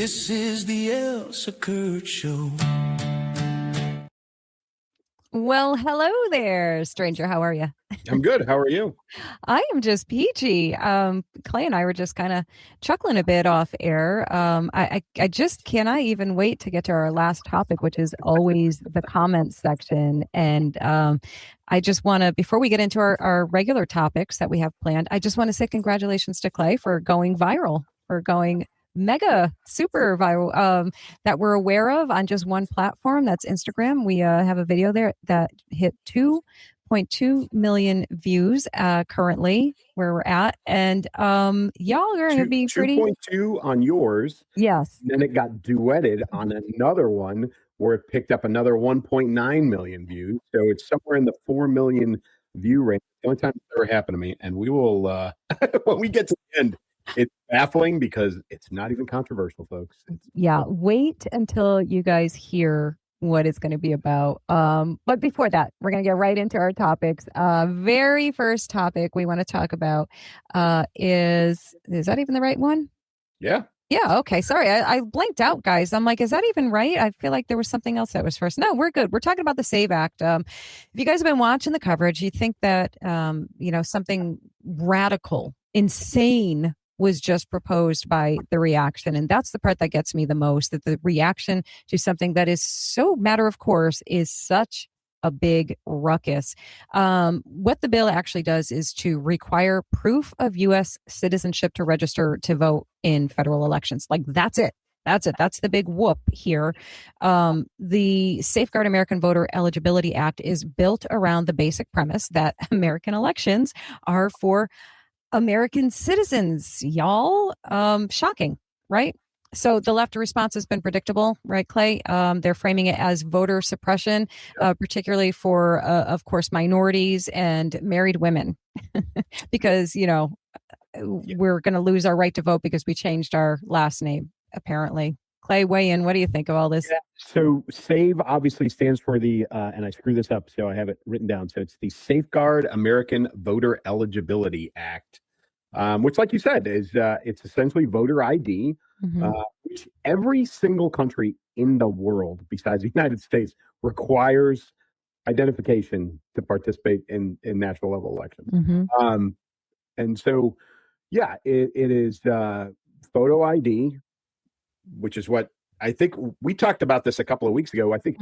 This is the Elsa Show. Well, hello there, stranger. How are you? I'm good. How are you? I am just peachy. Clay and I were just kind of chuckling a bit off air. I just cannot even wait to get to our last topic, which is always the comments section. And I just want to, before we get into our regular topics that we have planned, I just want to say congratulations to Clay for going viral, for going mega super viral that we're aware of on just one platform. That's Instagram. We have a video there that hit 2.2 million views currently where we're at. And y'all are going to be pretty 2.2 on yours. Yes. And then it got duetted on another one where it picked up another 1.9 million views. So it's somewhere in the 4 million view range. The only time it's ever happened to me. And we will when we get to the end, it's baffling because it's not even controversial, folks. Wait until you guys hear what it's going to be about. But before that, we're going to get right into our topics. Very first topic we want to talk about is that even the right one? Yeah. Yeah. Okay. Sorry. I blanked out, guys. I'm like, is that even right? I feel like there was something else that was first. No, we're good. We're talking about the SAVE Act. If you guys have been watching the coverage, you think that, something radical, insane was just proposed by the reaction. And that's the part that gets me the most, that the reaction to something that is so matter of course is such a big ruckus. What the bill actually does is to require proof of U.S. citizenship to register to vote in federal elections. Like, that's it. That's it. That's the big whoop here. The Safeguard American Voter Eligibility Act is built around the basic premise that American elections are for American citizens, y'all. Shocking, right? So the left response has been predictable, right, Clay? They're framing it as voter suppression, particularly for, of course, minorities and married women, because, we're going to lose our right to vote because we changed our last name, apparently. Clay, weigh in. What do you think of all this? Yeah. So SAVE obviously stands for the, and I screwed this up, so I have it written down. So it's the Safeguard American Voter Eligibility Act, which, like you said, is it's essentially voter ID, which every single country in the world besides the United States requires identification to participate in national level elections. And so, yeah, it is photo ID, which is what I think we talked about this a couple of weeks ago. I think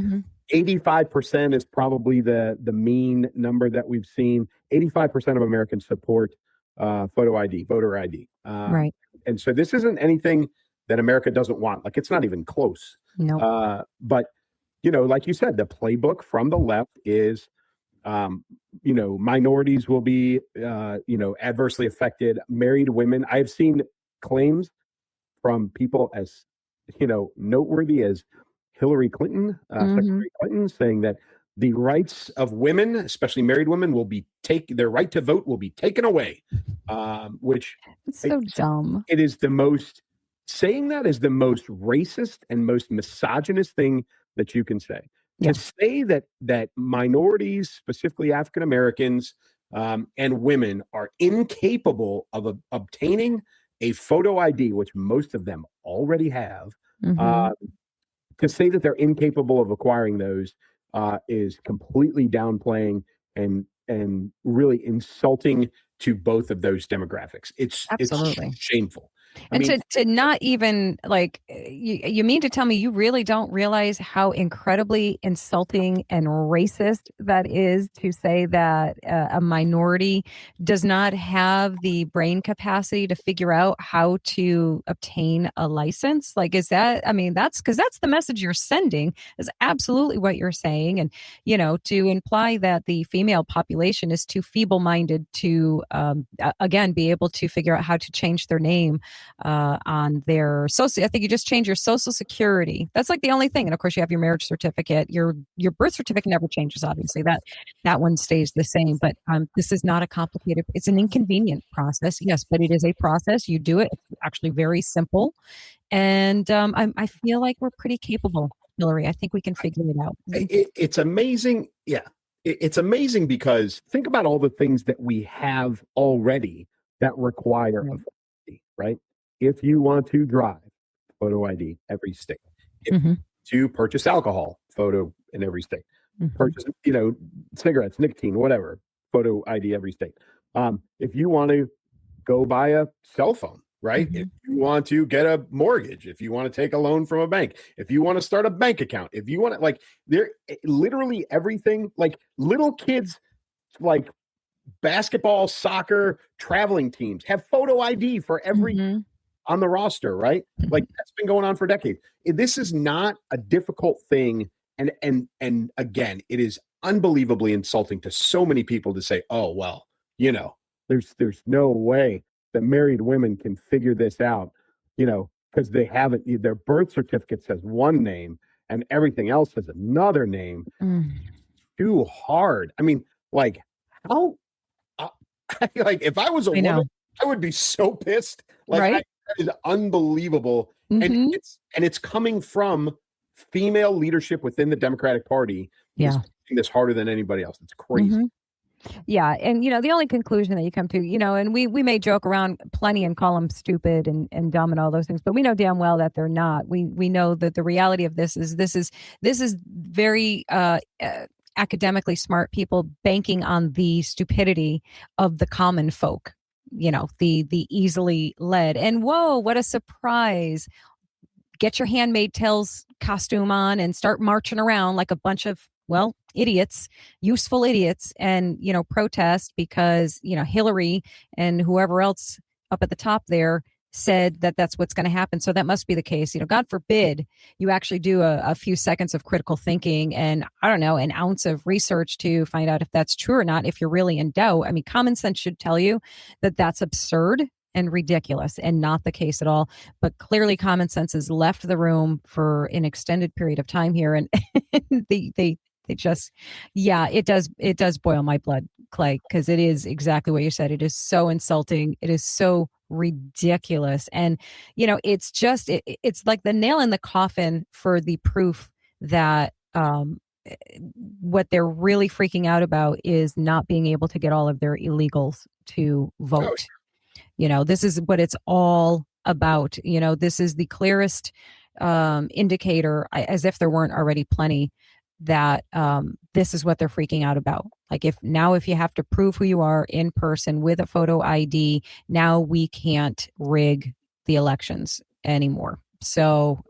85% is probably the mean number that we've seen. 85% of Americans support photo ID, voter ID. Right. And so this isn't anything that America doesn't want. Like, it's not even close. No. But, like you said, the playbook from the left is, minorities will be, adversely affected. Married women. I've seen claims from people as, noteworthy as Hillary Clinton, Secretary Clinton, saying that the rights of women, especially married women, their right to vote will be taken away, which it's so dumb. It is saying that is the most racist and most misogynist thing that you can say. Yeah. To say that minorities, specifically African Americans, and women are incapable of obtaining a photo ID, which most of them already have, to say that they're incapable of acquiring those is completely downplaying and really insulting to both of those demographics. It's shameful. And to not even, like, you mean to tell me you really don't realize how incredibly insulting and racist that is to say that a minority does not have the brain capacity to figure out how to obtain a license? Like, is that, that's because that's the message you're sending, is absolutely what you're saying. And, to imply that the female population is too feeble-minded to, again, be able to figure out how to change their name on their social. I think you just change your social security. That's like the only thing. And of course you have your marriage certificate. Your birth certificate never changes. Obviously that one stays the same, but this is not a complicated, it's an inconvenient process. Yes, but it is a process. You do it. It's actually very simple. And I feel like we're pretty capable, Hillary. I think we can figure it out. It's amazing. Yeah. It's amazing because think about all the things that we have already that require a right? If you want to drive, photo ID, every state. Mm-hmm. To purchase alcohol, photo in every state. Mm-hmm. Purchase, cigarettes, nicotine, whatever, photo ID, every state. If you want to go buy a cell phone, right? Mm-hmm. If you want to get a mortgage, if you want to take a loan from a bank, if you want to start a bank account, if you want to, like, there literally everything, like little kids, like basketball, soccer, traveling teams have photo ID for every Mm-hmm. on the roster, right? Like that's been going on for decades. This is not a difficult thing, and again, it is unbelievably insulting to so many people to say, "Oh, well, there's no way that married women can figure this out," because they haven't. Their birth certificate says one name, and everything else says another name. Too hard. I mean, like how? Like if I was a woman, I would be so pissed. Like right? that is unbelievable, Mm-hmm. and it's coming from female leadership within the Democratic Party. Yeah, is making this harder than anybody else. It's crazy. Mm-hmm. Yeah, and the only conclusion that you come to, and we may joke around plenty and call them stupid and dumb and all those things, but we know damn well that they're not. We know that the reality of this is very academically smart people banking on the stupidity of the common folk. The easily led, and whoa, what a surprise! Get your Handmaid's Tales costume on and start marching around like a bunch of idiots, useful idiots, and protest because Hillary and whoever else up at the top there said that that's what's going to happen. So that must be the case. God forbid you actually do a few seconds of critical thinking and I don't know, an ounce of research to find out if that's true or not. If you're really in doubt, I mean, common sense should tell you that that's absurd and ridiculous and not the case at all. But clearly common sense has left the room for an extended period of time here. And they just, it does boil my blood, Clay, because it is exactly what you said. It is so insulting. It is so ridiculous. And, it's just, it's like the nail in the coffin for the proof that what they're really freaking out about is not being able to get all of their illegals to vote. This is what it's all about. This is the clearest indicator, as if there weren't already plenty, that this is what they're freaking out about. Like if you have to prove who you are in person with a photo ID, now we can't rig the elections anymore. So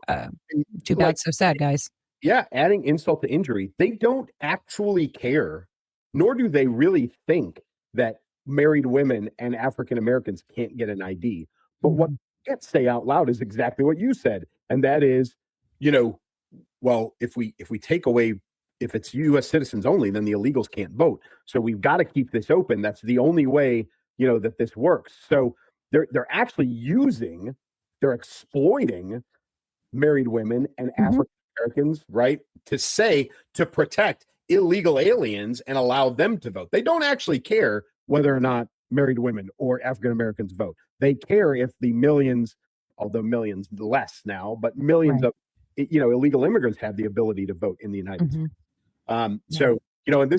too bad, so sad, guys. Yeah, adding insult to injury, they don't actually care, nor do they really think that married women and African Americans can't get an ID. But what they can't say out loud is exactly what you said, and that is, well, if we take away, if it's U.S. citizens only, then the illegals can't vote. So we've got to keep this open. That's the only way, that this works. So they're actually they're exploiting married women and African Americans, right, to protect illegal aliens and allow them to vote. They don't actually care whether or not married women or African Americans vote. They care if the millions, although millions less now, but millions of illegal immigrants have the ability to vote in the United States. So, and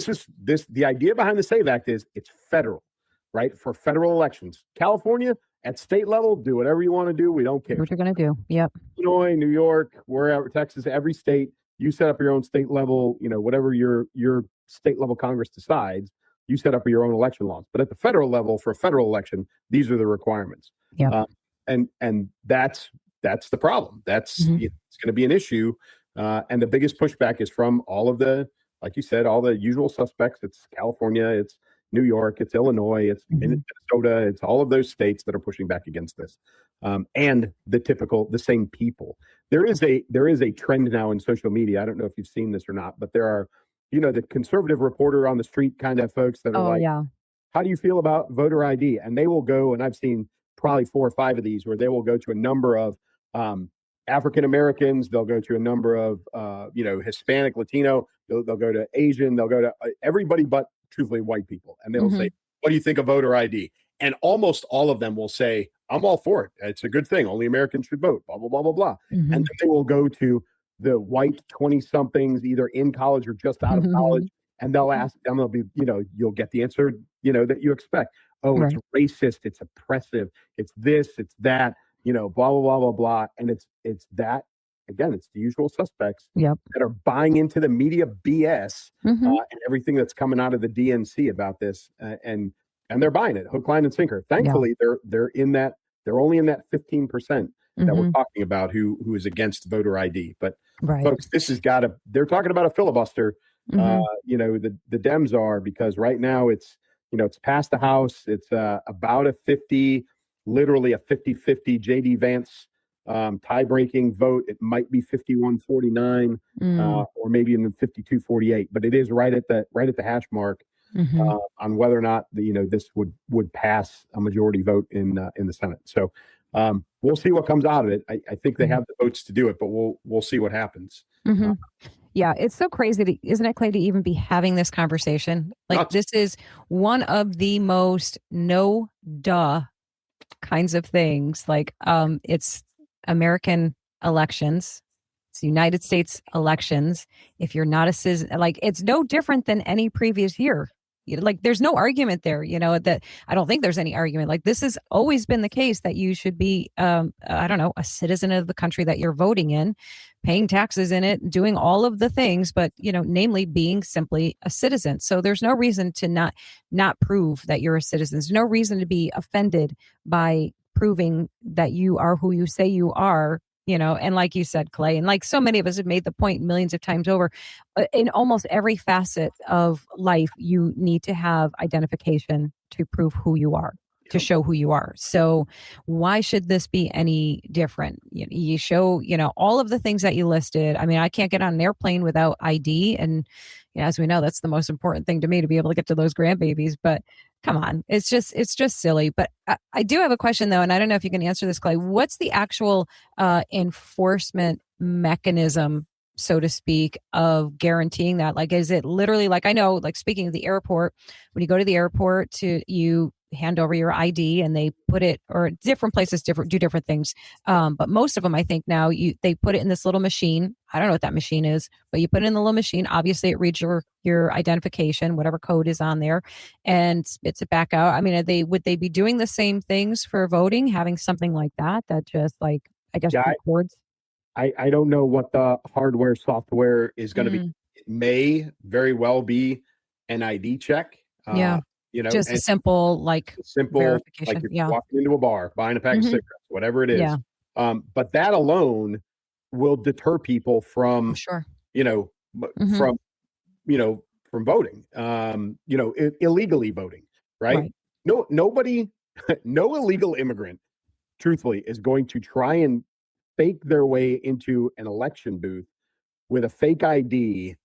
the idea behind the SAVE Act is it's federal, right? For federal elections. California, at state level, do whatever you want to do. We don't care. What you're going to do. Yep. Illinois, New York, wherever, Texas, every state, you set up your own state level, whatever your state level Congress decides, you set up your own election laws. But at the federal level, for a federal election, these are the requirements. Yeah. And that's the problem. That's it's going to be an issue. And the biggest pushback is from all of the, like you said, all the usual suspects. It's California, it's New York, it's Illinois, it's Minnesota, it's all of those states that are pushing back against this. And the same people. There is a trend now in social media. I don't know if you've seen this or not, but there are, the conservative reporter on the street kind of folks that are how do you feel about voter ID? And they will go, and I've seen probably 4 or 5 of these where they will go to a number of African Americans, they'll go to a number of Hispanic, Latino, they'll go to Asian, they'll go to everybody but truthfully white people, and they'll say, what do you think of voter ID? And almost all of them will say, I'm all for it. It's a good thing. Only Americans should vote, blah, blah, blah, blah, blah. And then they will go to the white 20-somethings, either in college or just out of college, and they'll ask them, they'll be, you'll get the answer, that you expect. Oh, it's racist, it's oppressive, it's this, it's that, blah blah blah blah blah, and it's that again, it's the usual suspects Yep. that are buying into the media BS Mm-hmm. and everything that's coming out of the DNC about this, and they're buying it hook, line, and sinker. Thankfully, they're only in that 15% that we're talking about who is against voter ID. But Right. folks, this has got to. They're talking about a filibuster. The Dems are, because right now it's past the House. It's about a 50, literally a 50-50 JD Vance tie-breaking vote. It might be 51-49 or maybe even 52-48, but it is right at the hash mark on whether or not this would pass a majority vote in the Senate. So we'll see what comes out of it. I think they have the votes to do it, but we'll see what happens. Yeah, it's so crazy, isn't it, Clay, to even be having this conversation? Like, Nuts. this is one of the most no-duh kinds of things. Like, it's American elections. It's United States elections. If you're not a citizen, like, it's no different than any previous year. Like, there's no argument there, that I don't think there's any argument. Like, this has always been the case that you should be, a citizen of the country that you're voting in, paying taxes in it, doing all of the things, but, namely being simply a citizen. So there's no reason to not prove that you're a citizen. There's no reason to be offended by proving that you are who you say you are. And like you said, Clay, and like so many of us have made the point millions of times over, in almost every facet of life, you need to have identification to prove who you are, to show who you are. So why should this be any different? You show, all of the things that you listed. I mean, I can't get on an airplane without ID. And as we know, that's the most important thing to me, to be able to get to those grandbabies. But come on, it's just silly. But I do have a question, though, and I don't know if you can answer this, Clay. What's the actual enforcement mechanism, so to speak, of guaranteeing that? Like, is it literally, like, I know, like, speaking of the airport, when you go to the airport, you hand over your ID and they put it, or different places do different things. But most of them, I think now, they put it in this little machine. I don't know what that machine is, but you put it in the little machine. Obviously, it reads your identification, whatever code is on there, and spits it back out. I mean, would they be doing the same things for voting, having something like that just, like, I guess, records? I don't know what the hardware, software is going to be. It may very well be an ID check. Just a simple verification. Like you're walking into a bar, buying a pack of cigarettes, whatever it is. Yeah. But that alone will deter people from, Sure. from voting, illegally voting, right? Nobody, no illegal immigrant, truthfully, is going to try and fake their way into an election booth with a fake ID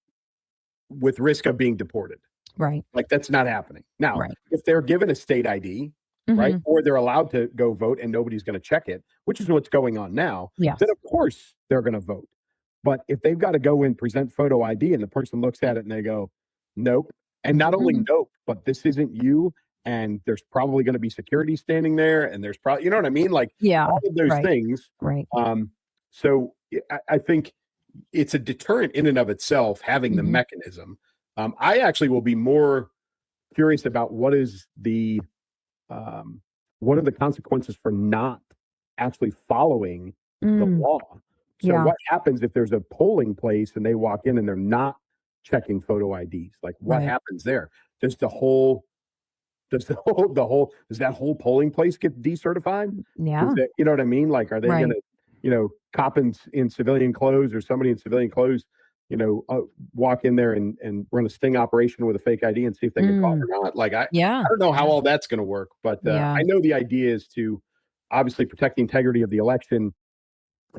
with risk of being deported. Right. Like, that's not happening. Now, if they're given a state ID, right, or they're allowed to go vote and nobody's going to check it, which is what's going on now, then of course they're going to vote. But if they've got to go and present photo ID and the person looks at it and they go, nope, and not only nope, but this isn't you, and there's probably going to be security standing there, and there's probably, you know what I mean? Like, all of those things. Right. So I think it's a deterrent in and of itself, having the mechanism. I actually will be more curious about what are the consequences for not actually following the law. So what happens if there's a polling place and they walk in and they're not checking photo IDs? Like, what happens there? Does that whole polling place get decertified? Yeah. You know what I mean? Like, are they going to, cop in civilian clothes, or somebody in civilian clothes, walk in there and run a sting operation with a fake ID and see if they get caught or not? Like, I don't know how all that's going to work, but I know the idea is to obviously protect the integrity of the election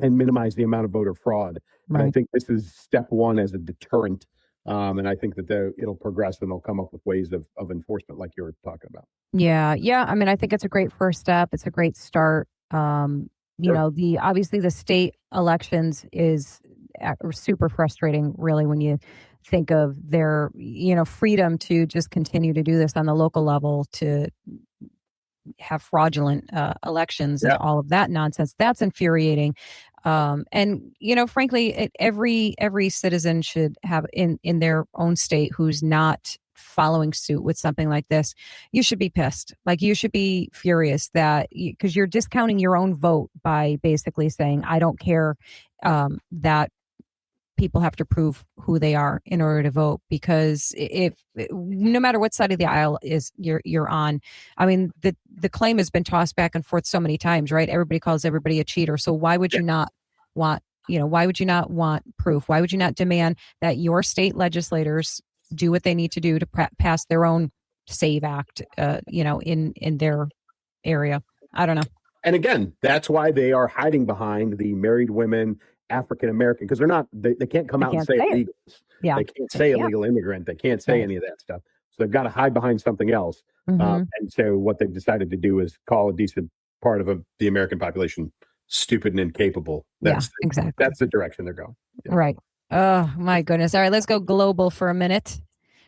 and minimize the amount of voter fraud. And I think this is step one as a deterrent. And I think that it'll progress and they'll come up with ways of enforcement like you were talking about. Yeah. I mean, I think it's a great first step. It's a great start. Obviously the state elections is super frustrating, really, when you think of their, freedom to just continue to do this on the local level, to have fraudulent elections and all of that nonsense. That's infuriating. And frankly, every citizen should have in their own state who's not following suit with something like this, you should be pissed. Like, you should be furious that because you're discounting your own vote by basically saying, I don't care that people have to prove who they are in order to vote, because if no matter what side of the aisle is you're on, I mean, the claim has been tossed back and forth so many times, right? Everybody calls everybody a cheater. So why would you not want, why would you not want proof? Why would you not demand that your state legislators do what they need to do to pass their own SAVE Act, in their area? I don't know. And again, that's why they are hiding behind the married women, African American, because they can't come out and say illegals. Yeah. They can't say illegal immigrant. They can't say any of that stuff. So they've got to hide behind something else. And so what they've decided to do is call a decent part of the American population stupid and incapable. Exactly. That's the direction they're going. Yeah. Right. Oh my goodness. All right, let's go global for a minute,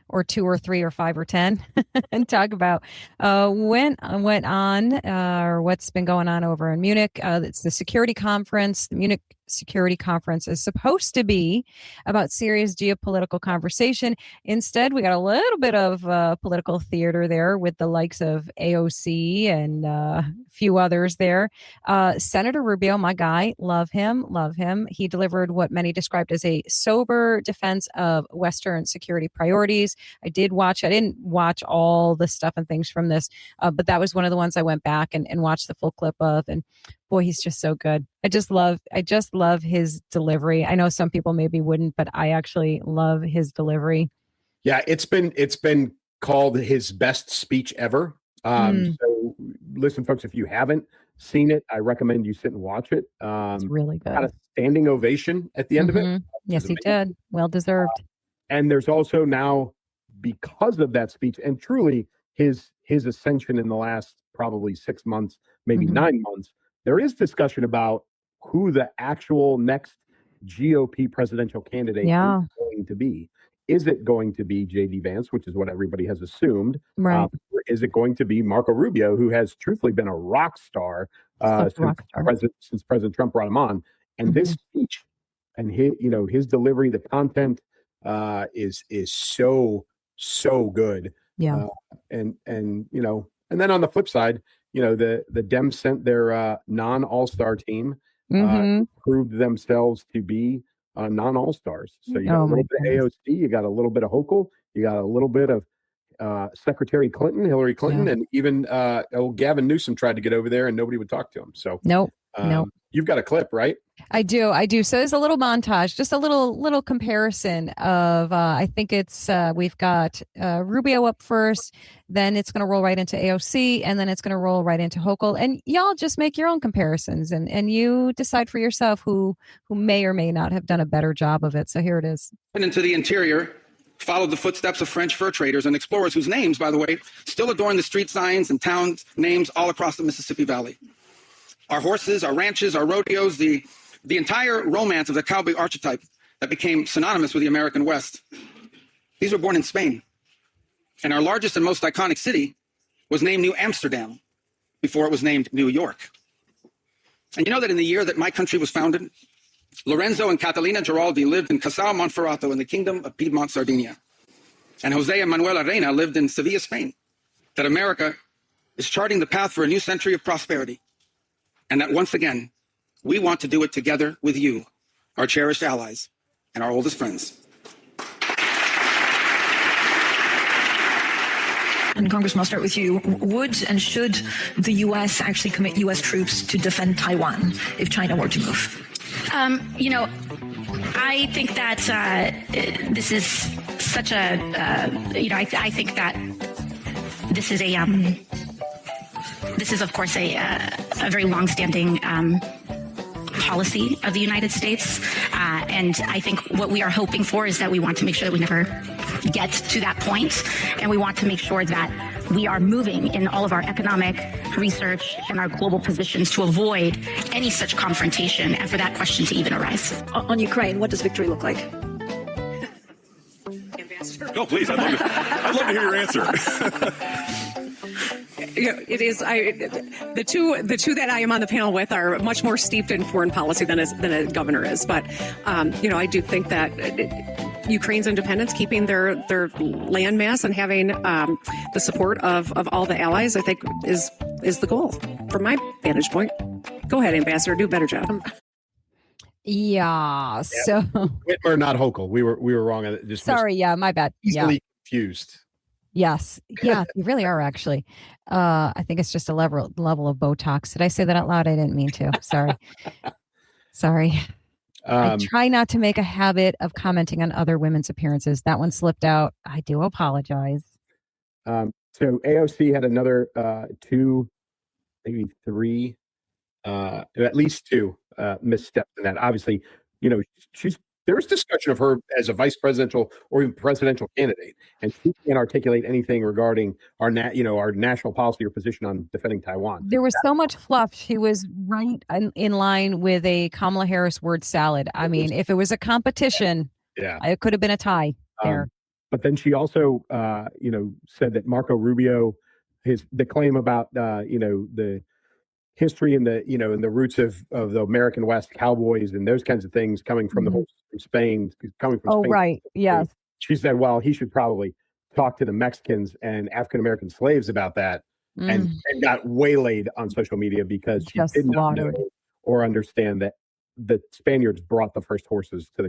or 2 or 3 or 5 or 10, and talk about went on or what's been going on over in Munich. It's the security conference. The Munich Security Conference is supposed to be about serious geopolitical conversation. Instead, we got a little bit of political theater there with the likes of AOC and a few others there. Senator Rubio, my guy, love him. He delivered what many described as a sober defense of Western security priorities. I didn't watch all the stuff and things from this, but that was one of the ones I went back and watched the full clip of. And boy, he's just so good. I just love his delivery. I know some people maybe wouldn't, but I actually love his delivery. Yeah, it's been called his best speech ever. So listen, folks, if you haven't seen it, I recommend you sit and watch it. It's really good. Got a standing ovation at the end of it. Yes, he did. Well deserved. And there's also now, because of that speech and truly his ascension in the last probably 6 months, maybe 9 months, there is discussion about who the actual next GOP presidential candidate is going to be. Is it going to be J.D. Vance, which is what everybody has assumed? Right. Or is it going to be Marco Rubio, who has truthfully been a rock star since President Trump brought him on? And this speech and his delivery, the content is so good. Yeah. And then on the flip side, the Dems sent their non-all-star team, proved themselves to be non-all-stars. So you got a little bit of AOC, you got a little bit of Hochul, you got a little bit of Secretary Clinton, Hillary Clinton, and even old Gavin Newsom tried to get over there and nobody would talk to him. So nope. You've got a clip, right? I do. So there's a little montage, just a little comparison of, I think it's, we've got Rubio up first, then it's going to roll right into AOC, and then it's going to roll right into Hochul. And y'all just make your own comparisons and you decide for yourself who may or may not have done a better job of it. So here it is. And into the interior, followed the footsteps of French fur traders and explorers whose names, by the way, still adorn the street signs and town names all across the Mississippi Valley. Our horses, our ranches, our rodeos, the entire romance of the cowboy archetype that became synonymous with the American West. These were born in Spain. And our largest and most iconic city was named New Amsterdam before it was named New York. And you know that in the year that my country was founded, Lorenzo and Catalina Giraldi lived in Casal Monferrato in the kingdom of Piedmont, Sardinia. And Jose and Manuel Arena lived in Sevilla, Spain. That America is charting the path for a new century of prosperity. And that once again, we want to do it together with you, our cherished allies and our oldest friends. And Congressman, I'll start with you. Would and should the U.S. actually commit U.S. troops to defend Taiwan if China were to move? I think that this is such a, I think that this is this is, of course, a very longstanding policy of the United States. And I think what we are hoping for is that we want to make sure that we never get to that point. And we want to make sure that we are moving in all of our economic research and our global positions to avoid any such confrontation and for that question to even arise. On Ukraine, what does victory look like? No, please. I'd love to hear your answer. It is. The two that I am on the panel with are much more steeped in foreign policy than a governor is. But I do think that Ukraine's independence, keeping their landmass, and having the support of all the allies, I think is the goal from my vantage point. Go ahead, Ambassador, do a better job. Yeah. So Whitmer, not Hochul. We were wrong. Just sorry. Yeah, my bad. easily confused. Yes. Yeah, you really are actually. I think it's just a level of Botox. Did I say that out loud? I didn't mean to. Sorry. I try not to make a habit of commenting on other women's appearances. That one slipped out. I do apologize. So AOC had another 2, maybe 3, at least 2 missteps in that. Obviously, there was discussion of her as a vice presidential or even presidential candidate, and she can't articulate anything regarding our national policy or position on defending Taiwan. There was so much fluff. She was right in line with a Kamala Harris word salad. I mean, if it was a competition, it could have been a tie there. But then she also, said that Marco Rubio, the claim about the history and the roots of the American West, cowboys and those kinds of things coming from from Spain, coming from Spain. Oh, right. Yes. She said, well, he should probably talk to the Mexicans and African-American slaves about that, and got waylaid on social media because she did not know or understand that the Spaniards brought the first horses to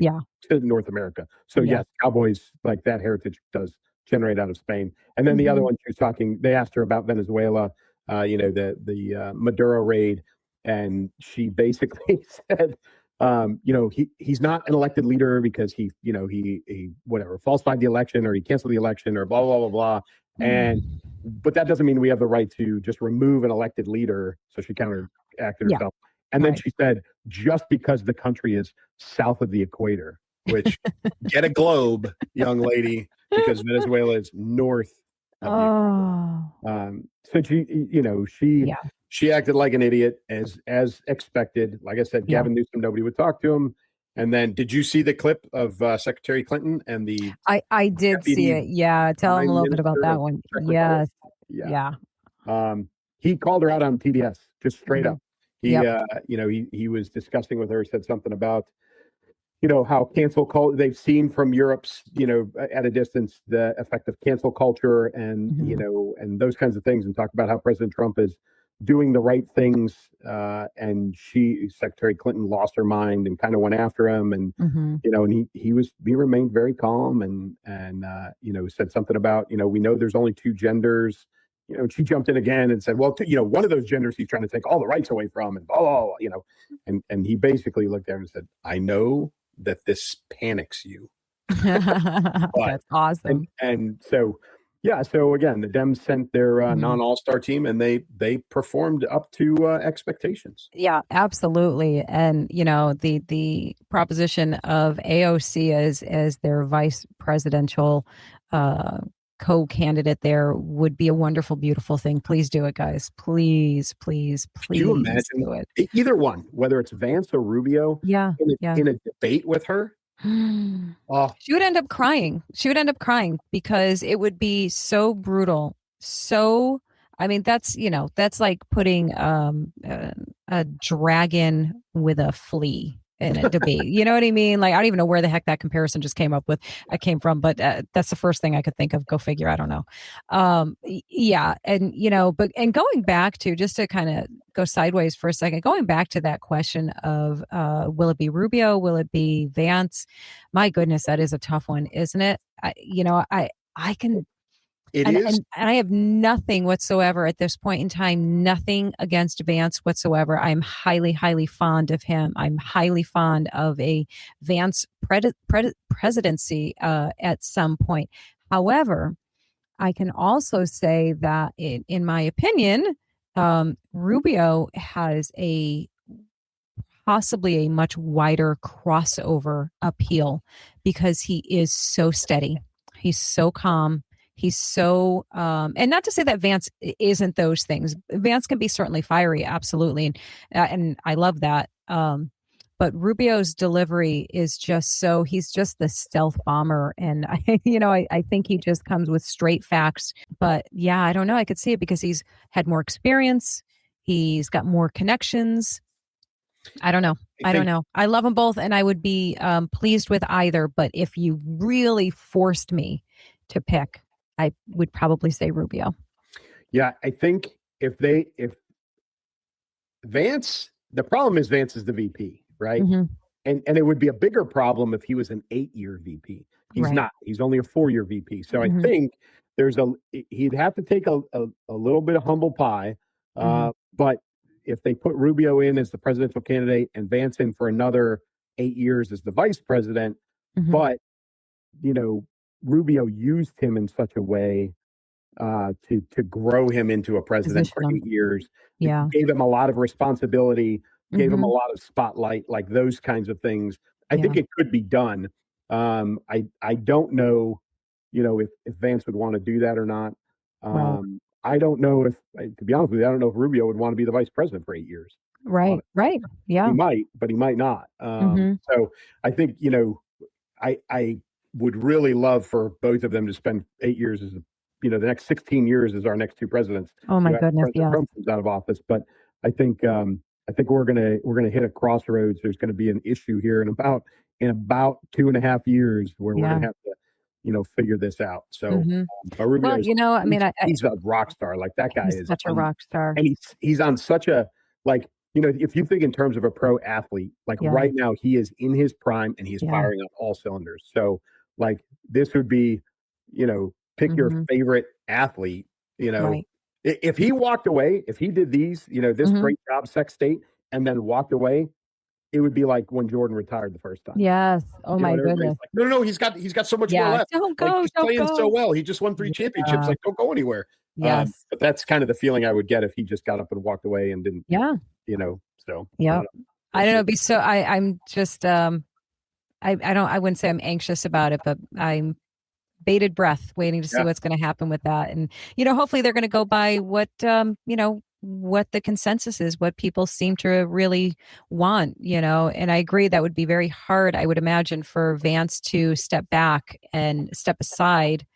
North America. So yes, cowboys, like, that heritage does generate out of Spain. And then the other one, she was talking, they asked her about Venezuela, the Maduro raid, and she basically said, he's not an elected leader because he whatever, falsified the election, or he canceled the election, or blah, blah, blah, blah. But that doesn't mean we have the right to just remove an elected leader. So she counteracted herself. And then she said, just because the country is south of the equator, which get a globe, young lady, because Venezuela is north of the equator. So she acted like an idiot as expected. Like I said, Gavin Newsom, nobody would talk to him. And then, did you see the clip of Secretary Clinton and the? I did see it. Yeah, tell him a little bit about that one. Yes. Yeah. He called her out on TDS, just straight up. He was discussing with her, said something about, how cancel culture, they've seen from Europe's, at a distance, the effect of cancel culture and, and those kinds of things, and talk about how President Trump is doing the right things. And Secretary Clinton lost her mind and kind of went after him. And, and he remained very calm and said something about, we know there's only 2 genders. She jumped in again and said, well, one of those genders he's trying to take all the rights away from, and blah, blah, blah, and he basically looked at her and said, I know that this panics you. That's awesome. And so, so again, the Dems sent their non-all-star team, and they performed up to expectations. Yeah, absolutely. And, the proposition of AOC as their vice presidential co-candidate there would be a wonderful, beautiful thing. Please do it, guys. Please Can you imagine do it. Either one, whether it's Vance or Rubio, in a debate with her. She would end up crying. Because it would be so brutal. So, I mean, that's like putting a dragon with a flea in a debate. You know what I mean? Like, I don't even know where the heck that comparison just came from, but that's the first thing I could think of. Go figure. I don't know. And going back to, just to kind of go sideways for a second, going back to that question of, will it be Rubio? Will it be Vance? My goodness, that is a tough one, isn't it? I can, and I have nothing whatsoever at this point in time, nothing against Vance whatsoever. I'm highly, highly fond of him. I'm highly fond of a Vance presidency at some point. However, I can also say that in my opinion, Rubio has possibly a much wider crossover appeal because he is so steady. He's so calm. He's so, and not to say that Vance isn't those things. Vance can be certainly fiery, absolutely, and I love that. But Rubio's delivery is just so, he's just the stealth bomber, and I think he just comes with straight facts. But yeah, I don't know. I could see it because he's had more experience. He's got more connections. I don't know. I don't know. I love them both, and I would be pleased with either. But if you really forced me to pick, I would probably say Rubio. Yeah, I think if Vance, the problem is Vance is the VP, right? Mm-hmm. And it would be a bigger problem if he was an 8-year VP. He's Right. not. He's only a 4-year VP. So Mhm. I think he'd have to take a little bit of humble pie. But if they put Rubio in as the presidential candidate and Vance in for another 8 years as the vice president, Mhm. but Rubio used him in such a way to grow him into a president for Position 'em. 8 years. Yeah. It gave him a lot of responsibility, gave him a Mhm. lot of spotlight, like those kinds of things. I think Yeah. it could be done. I don't know, if Vance would want to do that or not. Right. I don't know to be honest with you, I don't know if Rubio would want to be the vice president for 8 years. Right. Right. He Yeah. might, but he might not. Mhm. So I think, I would really love for both of them to spend 8 years as the next 16 years as our next two presidents. Oh my After goodness. President Yes. Trump comes out of office. But I think we're gonna hit a crossroads. There's gonna be an issue here in about 2.5 years where we're Yeah. gonna have to, figure this out. So Mhm. but Rubio Well, is I mean, he's a rock star. Like that guy he's is such a rock star. and he's on such a if you think in terms of a pro athlete, like Yeah. right now he is in his prime and he's Yeah. firing on all cylinders. So like this would be, pick your Mhm. favorite athlete, Right. If he walked away, if he did these, this Mhm. great job, sex state, and then walked away, it would be like when Jordan retired the first time. Yes. Oh my Everybody's goodness. like, no, he's got so much more Yeah. left. Don't Like go. he's Don't playing so go. well. He just won 3 championships. Yeah. Like, don't go anywhere. Yes. But that's kind of the feeling I would get if he just got up and walked away and didn't, Yeah. so Yeah. I don't know. Be so. I'm just. I wouldn't say I'm anxious about it, but I'm bated breath, waiting to see Yeah. what's going to happen with that. And hopefully they're going to go by what what the consensus is, what people seem to really want. And I agree that would be very hard, I would imagine, for Vance to step back and step aside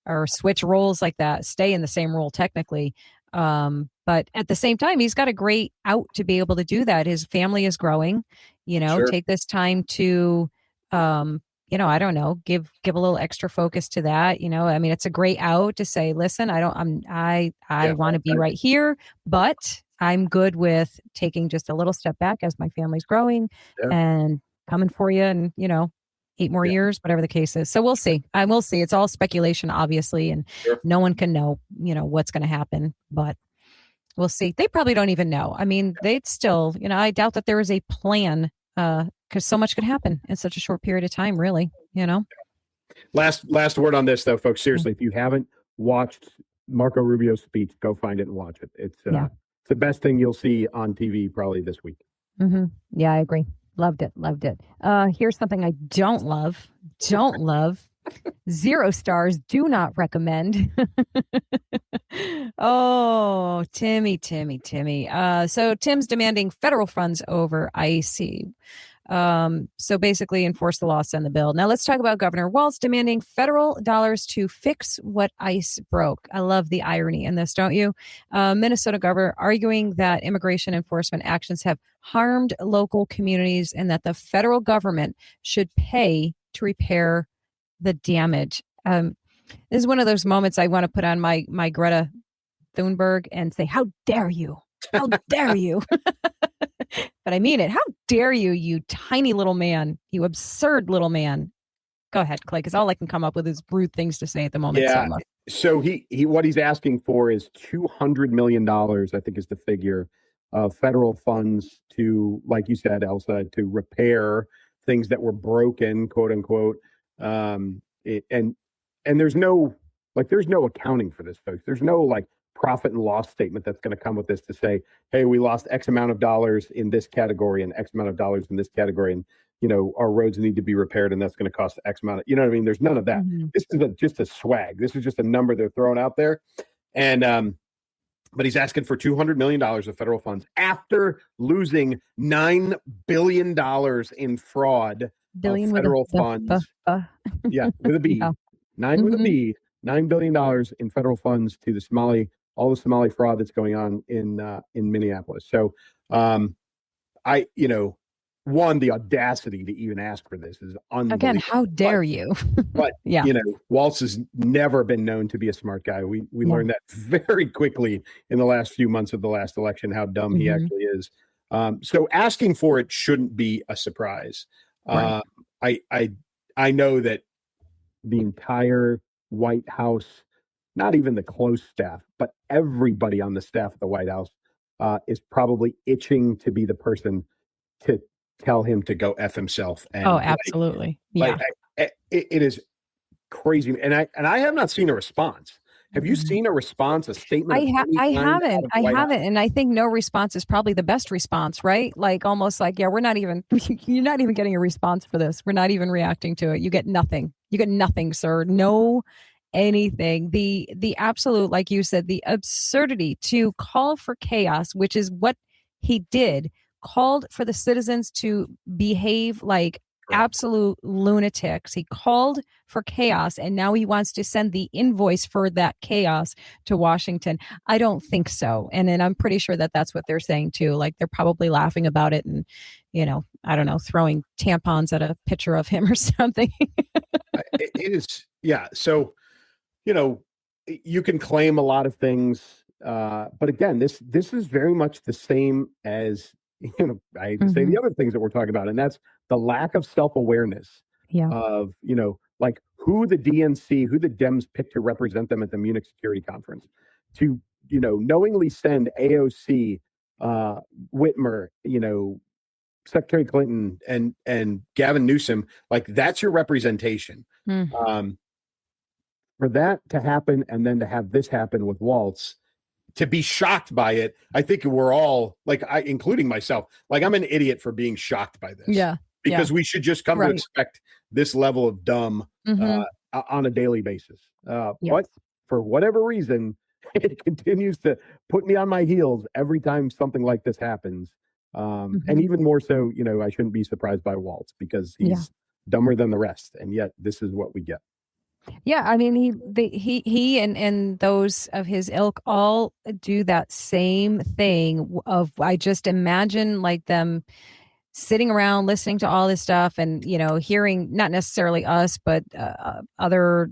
or switch roles like that, stay in the same role technically. But at the same time, he's got a great out to be able to do that. His family is growing, Sure. take this time to, I don't know, give a little extra focus to that. I mean, it's a great out to say, listen, I want to be right here, but I'm good with taking just a little step back as my family's growing Yeah. and coming for you and, 8 more Yeah. years, whatever the case is. So we'll see. I will see. It's all speculation, obviously, and Sure. no one can know, what's going to happen, but we'll see. They probably don't even know. I mean, they'd still, I doubt that there is a plan, because so much could happen in such a short period of time, really, Last word on this, though, folks. Seriously, if you haven't watched Marco Rubio's speech, go find it and watch it. It's the best thing you'll see on TV probably this week. Mm-hmm. Yeah, I agree. Loved it. Here's something I don't love. 0 stars. Do not recommend. Oh, Timmy. So Tim's demanding federal funds over IC. So basically enforce the law, send the bill. Now let's talk about Governor Walz demanding federal dollars to fix what ICE broke. I love the irony in this, don't you? Minnesota governor arguing that immigration enforcement actions have harmed local communities and that the federal government should pay to repair the damage. This is one of those moments I want to put on my Greta Thunberg and say, how dare you? How dare you? But I mean it. How dare you, you tiny little man, you absurd little man. Go ahead, Clay, because all I can come up with is rude things to say at the moment. Yeah. So he what he's asking for is $200 million, I think is the figure, of federal funds to, like you said, Elsa, to repair things that were broken, quote unquote. And there's no accounting for this, folks. There's no profit and loss statement that's going to come with this to say, hey, we lost X amount of dollars in this category and X amount of dollars in this category, and our roads need to be repaired, and that's going to cost X amount. You know what I mean? There's none of that. Mm-hmm. This is just a swag. This is just a number they're throwing out there, and but he's asking for $200 million of federal funds after losing $9 billion in fraud of federal funds. Yeah, with a B. Yeah. With a B. $9 billion in federal funds to all the Somali fraud that's going on in Minneapolis. So one, the audacity to even ask for this is unbelievable. Again, how dare you? But Yeah. Waltz has never been known to be a smart guy. We learned that very quickly in the last few months of the last election, how dumb he actually is. So asking for it shouldn't be a surprise. Right. I know that the entire White House, not even the close staff, but everybody on the staff of the White House is probably itching to be the person to tell him to go F himself. And absolutely. it is crazy. And I have not seen a response. Have you seen a response, a statement? I haven't. And I think no response is probably the best response, right? Like almost like, yeah, you're not even getting a response for this. We're not even reacting to it. You get nothing. You get nothing, sir. No anything. The absolute, like you said, the absurdity to call for chaos, which is what he did, called for the citizens to behave like absolute lunatics. He called for chaos, and now he wants to send the invoice for that chaos to Washington. I don't think so. And then I'm pretty sure that that's what they're saying too. Like they're probably laughing about it and, I don't know, throwing tampons at a picture of him or something. It is. Yeah. So, you can claim a lot of things. But again, this is very much the same as, I hate to say the other things that we're talking about, and that's the lack of self-awareness of, like who the DNC, who the Dems picked to represent them at the Munich Security Conference, to, knowingly send AOC, Whitmer, Secretary Clinton and Gavin Newsom, like that's your representation. For that to happen and then to have this happen with Waltz, to be shocked by it, I think we're all like, including myself, like I'm an idiot for being shocked by this. Yeah. Because we should just come to expect this level of dumb on a daily basis. But for whatever reason, it continues to put me on my heels every time something like this happens. And even more so, I shouldn't be surprised by Waltz because he's dumber than the rest. And yet this is what we get. Yeah, I mean, he and those of his ilk all do that same thing of, I just imagine like them sitting around listening to all this stuff and, hearing not necessarily us, but other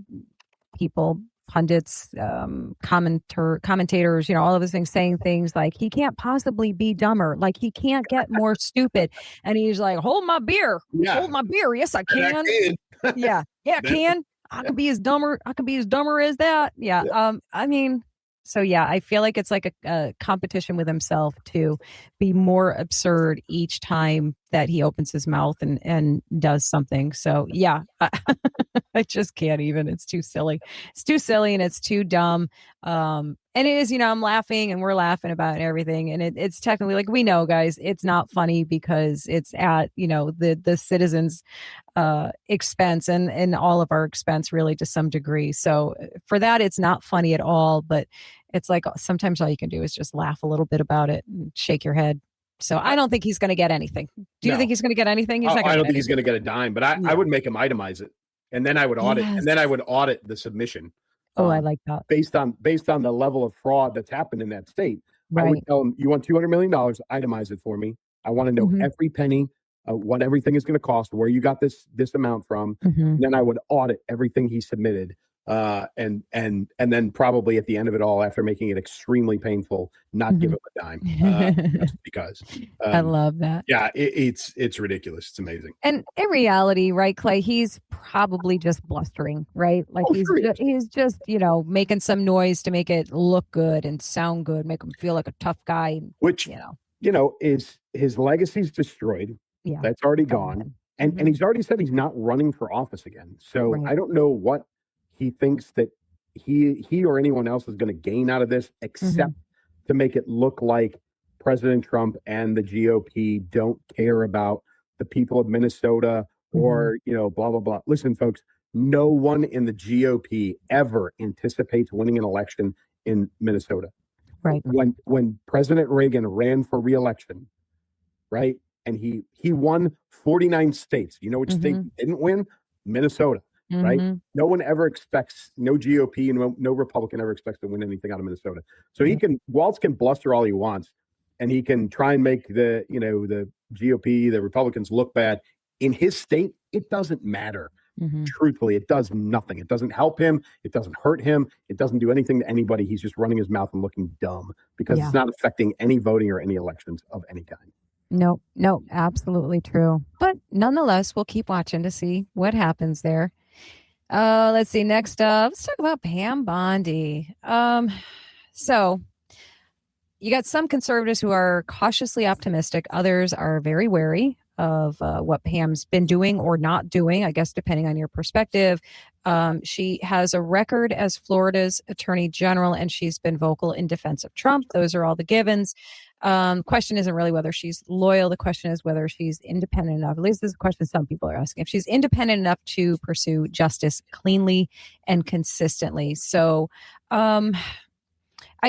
people, pundits, commentators, all of those things, saying things like, he can't possibly be dumber. Like he can't get more stupid. And he's like, hold my beer. Yeah. Hold my beer. Yes, I can. Yeah, I can. I could be as dumber as that. Yeah. I mean, so yeah, I feel like it's like a competition with himself to be more absurd each time that he opens his mouth and does something. So yeah, I just can't even. It's too silly. It's too silly and it's too dumb. And it is, I'm laughing and we're laughing about everything. And it's technically, like, we know, guys, it's not funny because it's at, the citizens' expense and all of our expense, really, to some degree. So for that, it's not funny at all. But it's like sometimes all you can do is just laugh a little bit about it and shake your head. So I don't think he's going to get anything. Do you think he's going to get anything? He's not gonna I don't get think he's going to get a dime, but I would make him itemize it, and then I would audit, and then I would audit the submission. Oh, I like that. Based on the level of fraud that's happened in that state. Right. I would tell him, you want $200 million, itemize it for me. I want to know every penny, what everything is going to cost, where you got this amount from. And then I would audit everything he submitted. And then probably at the end of it all, after making it extremely painful, not give him a dime. Just because. I love that. Yeah, it's ridiculous. It's amazing. And in reality, right, Clay, he's probably just blustering, right? Like he's just, making some noise to make it look good and sound good, make him feel like a tough guy. Which, is his legacy's destroyed. Yeah. That's already gone. And he's already said he's not running for office again. So I don't know what he thinks that he or anyone else is going to gain out of this, except to make it look like President Trump and the GOP don't care about the people of Minnesota or, blah, blah, blah. Listen, folks, no one in the GOP ever anticipates winning an election in Minnesota. Right. When President Reagan ran for re-election, right, and he won 49 states. You know which state he didn't win? Minnesota. Right? No one ever expects, no GOP and no Republican ever expects to win anything out of Minnesota. So Waltz can bluster all he wants, and he can try and make the GOP, the Republicans look bad. In his state, it doesn't matter. Truthfully, it does nothing. It doesn't help him. It doesn't hurt him. It doesn't do anything to anybody. He's just running his mouth and looking dumb because it's not affecting any voting or any elections of any kind. No, absolutely true. But nonetheless, we'll keep watching to see what happens there. Let's see. Next up, let's talk about Pam Bondi. So you got some conservatives who are cautiously optimistic. Others are very wary of what Pam's been doing or not doing, I guess, depending on your perspective. She has a record as Florida's attorney general, and she's been vocal in defense of Trump. Those are all the givens. Question isn't really whether she's loyal. The question is whether she's independent enough. At least this is a question some people are asking. If she's independent enough to pursue justice cleanly and consistently. So I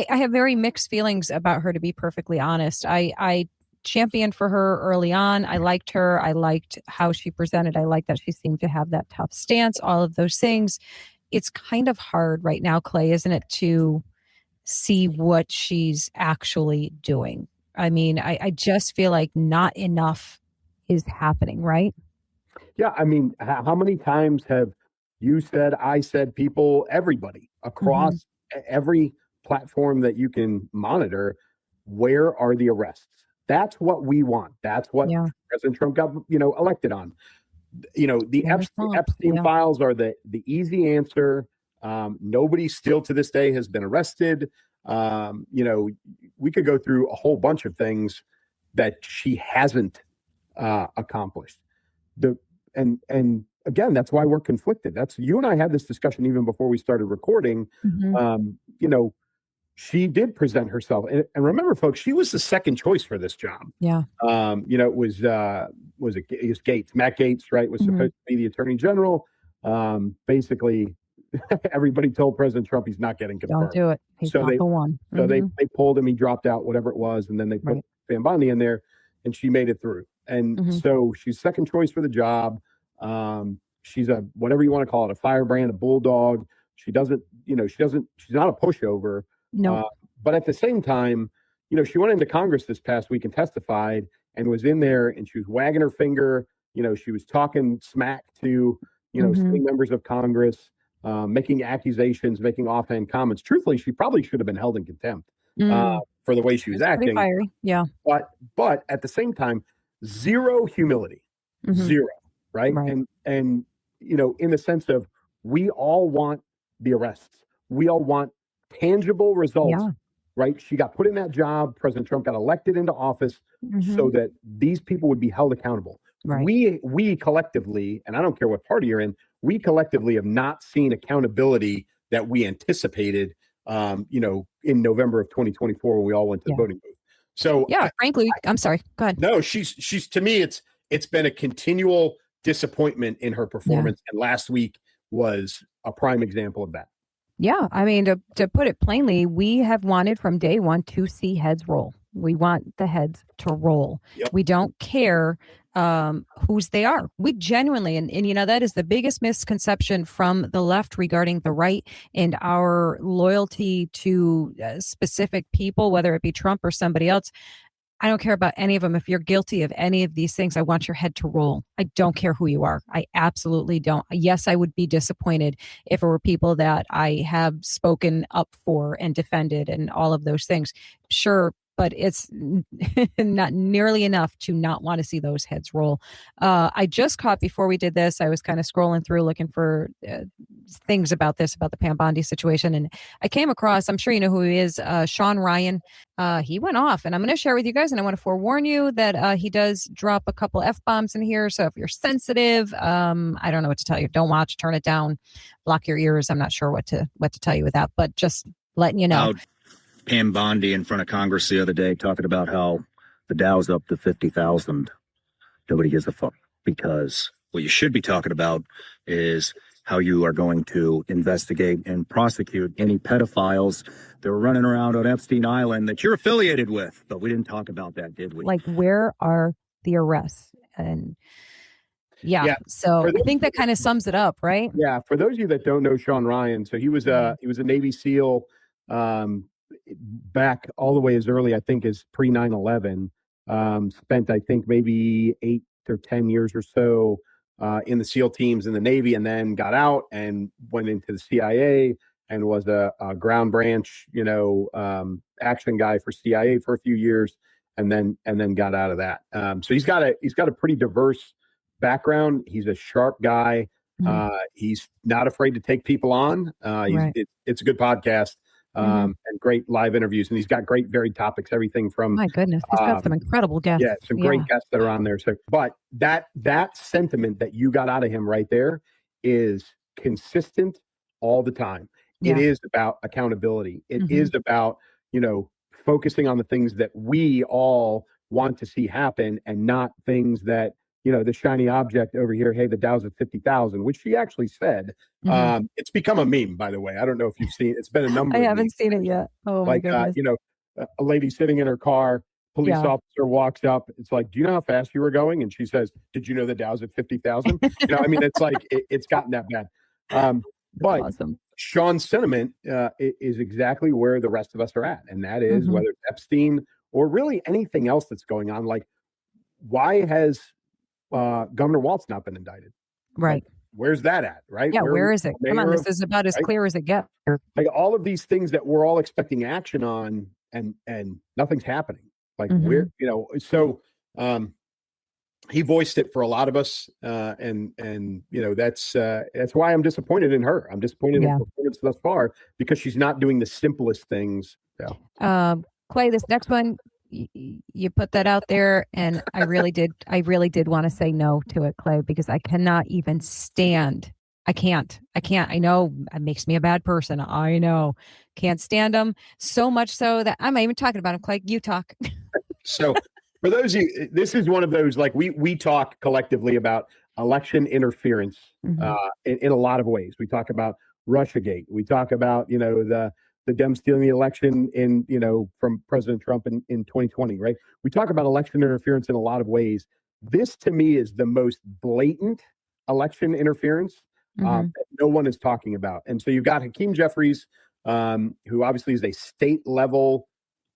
have very mixed feelings about her, to be perfectly honest. I championed for her early on. I liked her. I liked how she presented. I liked that she seemed to have that tough stance, all of those things. It's kind of hard right now, Clay, isn't it, to see what she's actually doing? I mean, I just feel like not enough is happening, right? Yeah, I mean, how many times have you said, I said, people, everybody across every platform that you can monitor, where are the arrests? That's what we want. That's what President Trump got, elected on. The Epstein files are the easy answer. Nobody still to this day has been arrested. We could go through a whole bunch of things that she hasn't accomplished. And again, that's why we're conflicted. You and I had this discussion even before we started recording. She did present herself, and remember, folks, she was the second choice for this job. Yeah. It was Gates, Matt Gates, right? Was supposed to be the attorney general. Basically, everybody told President Trump he's not getting confirmed. Don't do it. He's not the one. So they pulled him. He dropped out, whatever it was, and then they put Pam Bondi in there, and she made it through. And so she's second choice for the job. She's a whatever you want to call it, a firebrand, a bulldog. She's not a pushover. No. But at the same time, she went into Congress this past week and testified and was in there, and she was wagging her finger. She was talking smack to, sitting members of Congress, making accusations, making offhand comments. Truthfully, she probably should have been held in contempt for the way she was acting. Fiery. Yeah. But at the same time, zero humility, zero, right? And in the sense of, we all want the arrests. We all want tangible results, right? She got put in that job. President Trump got elected into office so that these people would be held accountable. Right. We collectively, and I don't care what party you're in, we collectively have not seen accountability that we anticipated, in November of 2024 when we all went to the voting booth. So frankly, I'm sorry. Go ahead. No, she's to me, it's been a continual disappointment in her performance, and last week was a prime example of that. Yeah, I mean, to put it plainly, we have wanted from day one to see heads roll. We want the heads to roll. Yep. We don't care whose they are. We genuinely, and that is the biggest misconception from the left regarding the right and our loyalty to specific people, whether it be Trump or somebody else. I don't care about any of them. If you're guilty of any of these things, I want your head to roll. I don't care who you are. I absolutely don't. Yes, I would be disappointed if it were people that I have spoken up for and defended and all of those things. Sure, but it's not nearly enough to not want to see those heads roll. I just caught, before we did this, I was kind of scrolling through looking for things about the Pam Bondi situation. And I came across, I'm sure you know who he is, Sean Ryan. He went off, and I'm going to share with you guys, and I want to forewarn you that he does drop a couple F-bombs in here. So if you're sensitive, I don't know what to tell you. Don't watch, turn it down, block your ears. I'm not sure what to tell you with that, but just letting you know. Pam Bondi in front of Congress the other day talking about how the Dow's up to 50,000. Nobody gives a fuck, because what you should be talking about is how you are going to investigate and prosecute any pedophiles that are running around on Epstein Island that you're affiliated with. But we didn't talk about that, did we? Like, where are the arrests? And so I think that kind of sums it up, right? Yeah. For those of you that don't know Sean Ryan, so he was a Navy SEAL back all the way as early, I think, as pre 9/11. spent, I think, maybe 8 or 10 years or so in the SEAL teams in the Navy, and then got out and went into the CIA and was a ground branch, action guy for CIA for a few years, and then got out of that. So he's got a pretty diverse background. He's a sharp guy. He's not afraid to take people on. It's a good podcast. And great live interviews, and he's got great varied topics, everything from my goodness, he's got some incredible guests. Some great guests that are on there. So, but that sentiment that you got out of him right there is consistent all the time. It is about accountability. It is about, focusing on the things that we all want to see happen, and not things that, the shiny object over here, hey, the Dow's at 50,000, which she actually said. It's become a meme, by the way. I don't know if you've seen it. It's been a number. I haven't seen it yet. Oh, my goodness. A lady sitting in her car, police officer walks up. It's like, do you know how fast you were going? And she says, did you know the Dow's at 50,000? It's like, it's gotten that bad. But awesome. Sean's sentiment is exactly where the rest of us are at. And that is whether it's Epstein or really anything else that's going on. Like, why has Governor Walz not been indicted? Right. Like, where's that at? Right. Yeah. Where is it? Come on. This is about as clear as it gets. Like all of these things that we're all expecting action on, and nothing's happening. Like so he voiced it for a lot of us. And that's why I'm disappointed in her. I'm disappointed in her performance thus far, because she's not doing the simplest things. So. Clay, this next one, you put that out there, and I really did want to say no to it, Clay, because I cannot even stand. I can't. I know it makes me a bad person. I know. Can't stand them so much so that I'm not even talking about them. Clay, you talk. So for those of you, this is one of those, like we talk collectively about election interference in a lot of ways. We talk about Russiagate. We talk about, the Dems stealing the election from President Trump in 2020, right? We talk about election interference in a lot of ways. This, to me, is the most blatant election interference that no one is talking about. And so you've got Hakeem Jeffries, who obviously is a state level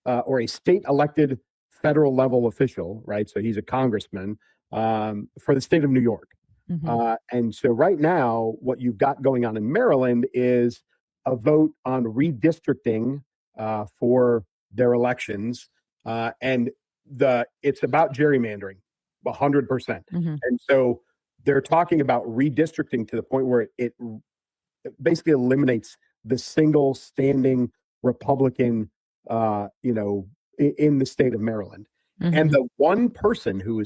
or a state elected federal level official, right? So he's a congressman for the state of New York. And so right now, what you've got going on in Maryland is a vote on redistricting for their elections, and it's about gerrymandering 100%. And so they're talking about redistricting to the point where it basically eliminates the single standing Republican, in the state of Maryland. And the one person who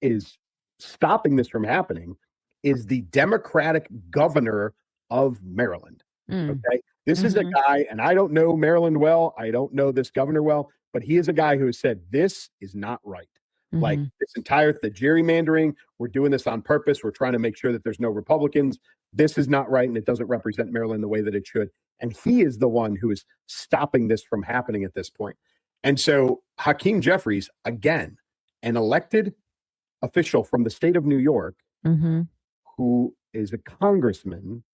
is stopping this from happening is the Democratic governor of Maryland. Okay. This is a guy, and I don't know Maryland well. I don't know this governor well, but he is a guy who has said, this is not right. Like the gerrymandering, we're doing this on purpose. We're trying to make sure that there's no Republicans. This is not right. And it doesn't represent Maryland the way that it should. And he is the one who is stopping this from happening at this point. And so Hakeem Jeffries, again, an elected official from the state of New York, who is a congressman,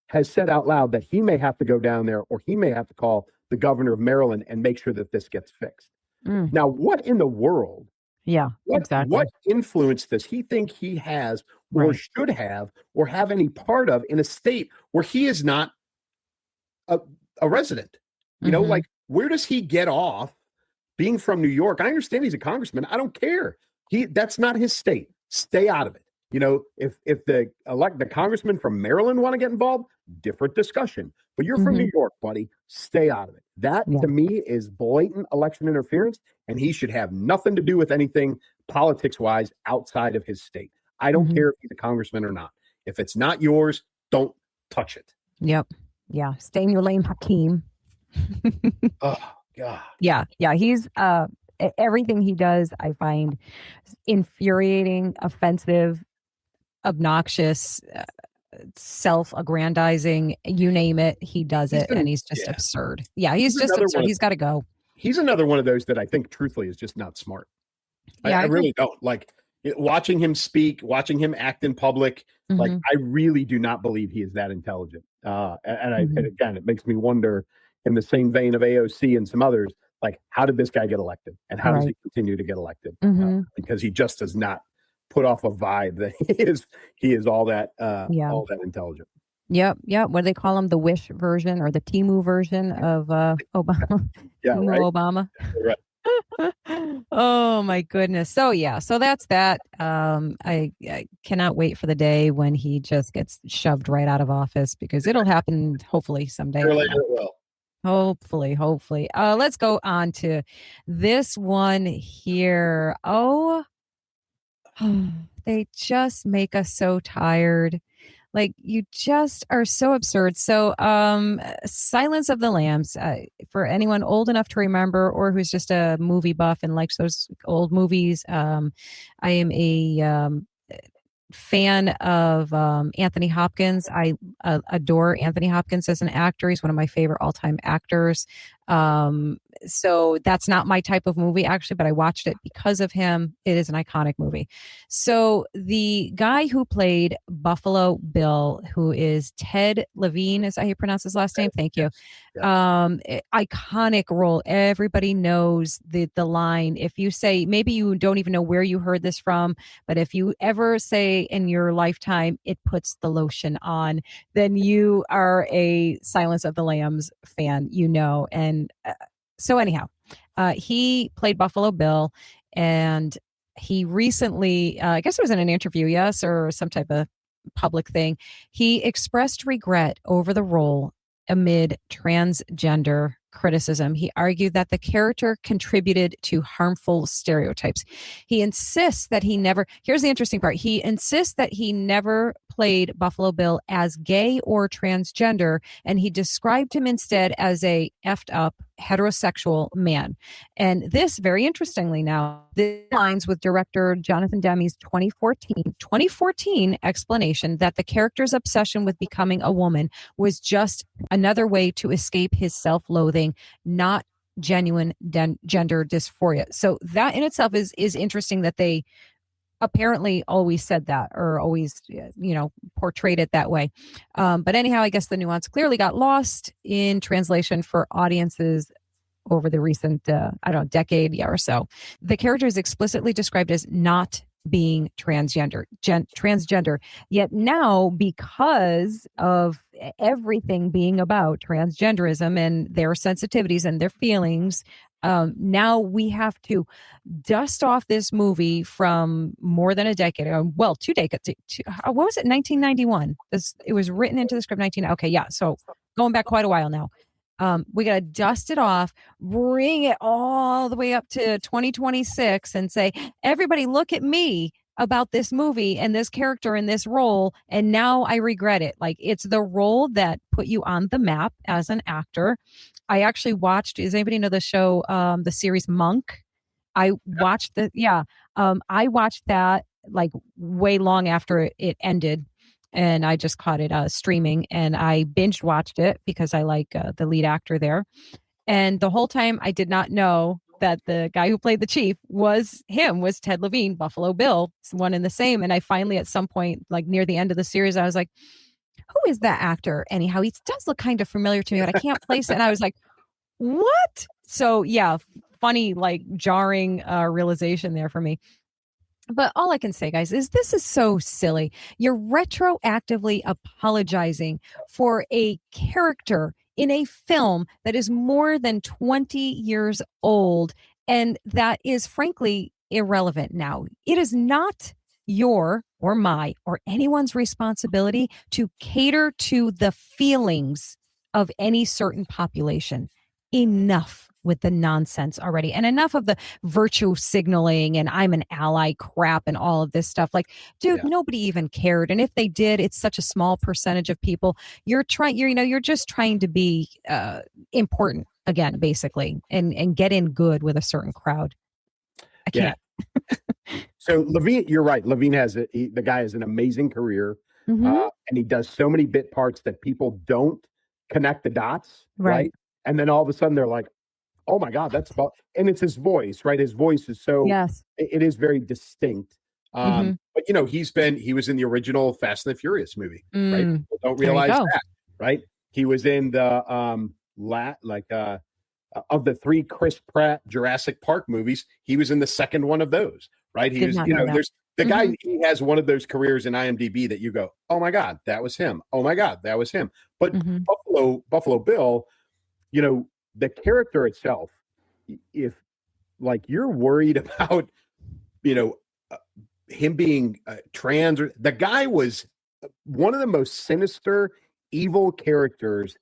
has said out loud that he may have to go down there, or he may have to call the governor of Maryland and make sure that this gets fixed. Now, what in the world? Yeah, exactly. What influence does he think he has, or should have, or have any part of in a state where he is not a resident? Like, where does he get off being from New York? I understand he's a congressman. I don't care. That's not his state. Stay out of it. If the congressman from Maryland want to get involved, different discussion. But you're from New York, buddy. Stay out of it. That, to me, is blatant election interference, and he should have nothing to do with anything politics-wise outside of his state. I don't care if he's a congressman or not. If it's not yours, don't touch it. Yep. Yeah. Stay in your lane, Hakeem. Oh, God. Yeah. He's everything he does, I find infuriating, offensive, obnoxious, self-aggrandizing, you name it, he does it, and he's just absurd. Yeah, he's just absurd. He's got to go. He's another one of those that I think, truthfully, is just not smart. Yeah, I really don't. Like, watching him speak, watching him act in public, like, I really do not believe he is that intelligent. And again, it makes me wonder, in the same vein of AOC and some others, like, how did this guy get elected, and how does he Right. continue to get elected? Mhm. Because he just does not put off a vibe that he is all that Yeah. intelligent. Yep. Yep. What do they call him? The Wish version or the Timu version of Obama? Yeah, Timu right. Obama. Right. Oh my goodness. So yeah, so that's that. I cannot wait for the day when he just gets shoved right out of office, because it'll happen hopefully someday. Sooner or later it will. Hopefully. Let's go on to this one here. Oh, they just make us so tired. Like, you just are so absurd. So, Silence of the Lambs, for anyone old enough to remember or who's just a movie buff and likes those old movies, I am a fan of Anthony Hopkins. I adore Anthony Hopkins as an actor. He's one of my favorite all-time actors. So that's not my type of movie, actually, but I watched it because of him. It is an iconic movie. So the guy who played Buffalo Bill, who is Ted Levine, is that how you pronounce his last name? Thank you. Iconic role. Everybody knows the line. If you say, maybe you don't even know where you heard this from, but if you ever say in your lifetime, "It puts the lotion on," then you are a Silence of the Lambs fan, And so anyhow, he played Buffalo Bill, and he recently, I guess it was in an interview, yes, or some type of public thing, he expressed regret over the role amid transgender criticism. He argued that the character contributed to harmful stereotypes. He insists that here's the interesting part. He insists that he never played Buffalo Bill as gay or transgender, and he described him instead as a effed up heterosexual man. And this, very interestingly now, this aligns with director Jonathan Demme's 2014 explanation that the character's obsession with becoming a woman was just another way to escape his self-loathing, not genuine gender dysphoria. So that in itself is interesting, that they apparently always said that, or always, portrayed it that way. But anyhow, I guess the nuance clearly got lost in translation for audiences over the recent, decade or so. The character is explicitly described as not being transgender. Yet now, because of everything being about transgenderism and their sensitivities and their feelings, now we have to dust off this movie from more than a decade ago. Well, 2 decades. What was it? 1991. It was written into the script. Okay, yeah. So going back quite a while now. We got to dust it off, bring it all the way up to 2026 and say, everybody look at me about this movie and this character in this role. And now I regret it. Like, it's the role that put you on the map as an actor. I actually watched, does anybody know the show, the series Monk? I watched I watched that like way long after it ended. And I just caught it streaming, and I binge watched it because I like the lead actor there. And the whole time I did not know that the guy who played the chief was Ted Levine, Buffalo Bill. It's one and the same. And I finally, at some point, like near the end of the series, I was like, who is that actor? Anyhow, he does look kind of familiar to me, but I can't place it. And I was like, what? So yeah, funny, like jarring realization there for me. But all I can say, guys, is this is so silly. You're retroactively apologizing for a character in a film that is more than 20 years old, and that is frankly irrelevant now. It is not your or my or anyone's responsibility to cater to the feelings of any certain population. Enough with the nonsense already, and enough of the virtue signaling and I'm an ally crap and all of this stuff. Like, dude, nobody even cared. And if they did, it's such a small percentage of people. You're just trying to be important again, basically, and get in good with a certain crowd. I can't. So Levine, you're right. Levine the guy has an amazing career, and he does so many bit parts that people don't connect the dots, right? And then all of a sudden they're like, oh my God, and it's his voice, right? His voice is so, it is very distinct. But he was in the original Fast and the Furious movie, right? People don't realize that, right? He was in the of the 3 Chris Pratt Jurassic Park movies, he was in the second one of those, right? He Did was, not you know know, that. there's the guy, he has one of those careers in IMDb that you go, oh my God, that was him. Oh my God, that was him. But Buffalo Bill, you know, the character itself, if like you're worried about, you know, him being trans, or the guy was one of the most sinister, evil characters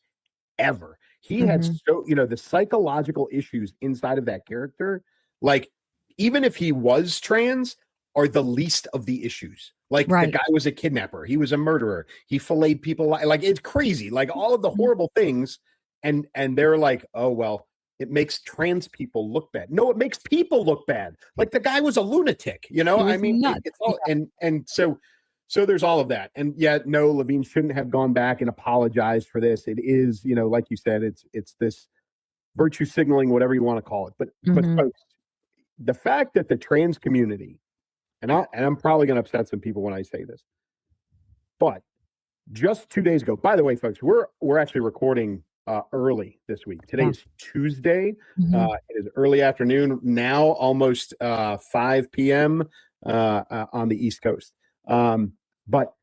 ever. He had so, you know, the psychological issues inside of that character, like even if he was trans, are the least of the issues. Like the guy was a kidnapper, he was a murderer, he filleted people, like it's crazy, like all of the horrible things, and they're like, oh well, it makes trans people look bad. No, it makes people look bad. Like the guy was a lunatic, you know. I mean, it's all, and so there's all of that. And yet, no, Levine shouldn't have gone back and apologized for this. It is, you know, like you said, it's this virtue signaling, whatever you want to call it. But folks, the fact that the trans community, and I'm probably going to upset some people when I say this, but just 2 days ago, by the way, folks, we're actually recording early this week. Today is Tuesday. It is early afternoon now, almost 5 p.m. On the East Coast. But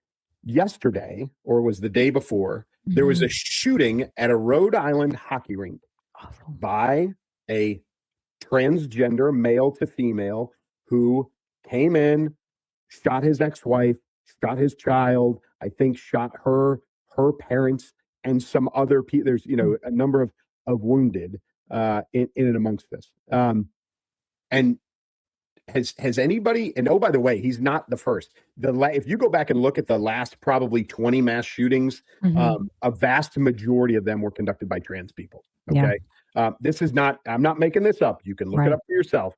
yesterday, or was the day before, there was a shooting at a Rhode Island hockey rink by a transgender male to female who came in, shot his ex-wife, shot his child, I think shot her parents, and some other people. There's, you know, a number of wounded in and amongst this. And has anybody, and oh, by the way, he's not the first. If you go back and look at the last probably 20 mass shootings, a vast majority of them were conducted by trans people. Okay. This is not, I'm not making this up. You can look it up for yourself.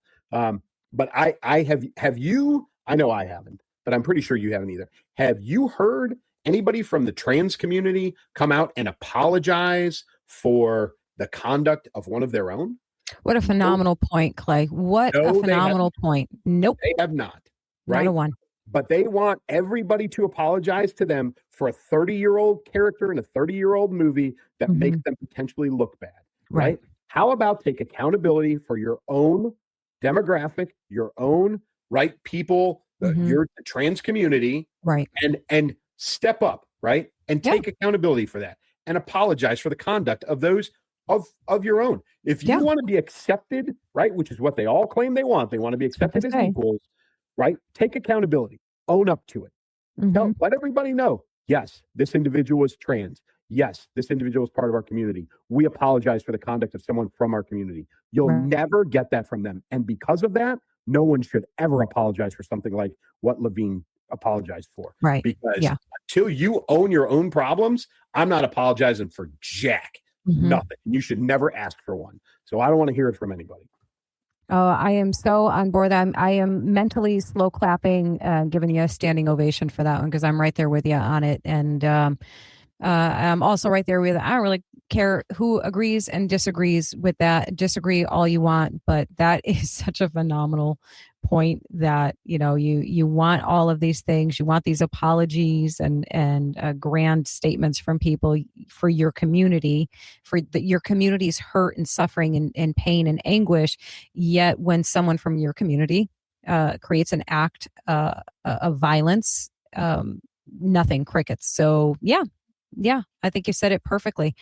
But I have you, I know I haven't, but I'm pretty sure you haven't either. Have you heard anybody from the trans community come out and apologize for the conduct of one of their own? What a phenomenal point, Clay. What a phenomenal point. Nope. They have not. Right? Not a one. But they want everybody to apologize to them for a 30-year-old character in a 30-year-old movie that makes them potentially look bad. Right? How about take accountability for your own demographic, your own people, your trans community, and step up, right? And take accountability for that and apologize for the conduct of those of your own. If you want to be accepted, right, which is what they all claim they want to be accepted as equals, right? Take accountability, own up to it. Let everybody know, yes, this individual is trans. Yes, this individual is part of our community. We apologize for the conduct of someone from our community. You'll never get that from them. And because of that, no one should ever apologize for something like what Levine apologized for. Right. Because until you own your own problems, I'm not apologizing for jack. Nothing. You should never ask for one. So I don't want to hear it from anybody. Oh, I am so on board. I am mentally slow clapping, giving you a standing ovation for that one, because I'm right there with you on it. And I'm also right there with, I don't really care who agrees and disagrees with that. Disagree all you want, but that is such a phenomenal point that, you know, you want all of these things. You want these apologies and grand statements from people for your community, for your community's hurt and suffering and pain and anguish. Yet when someone from your community creates an act of violence, nothing, crickets. So yeah, I think you said it perfectly.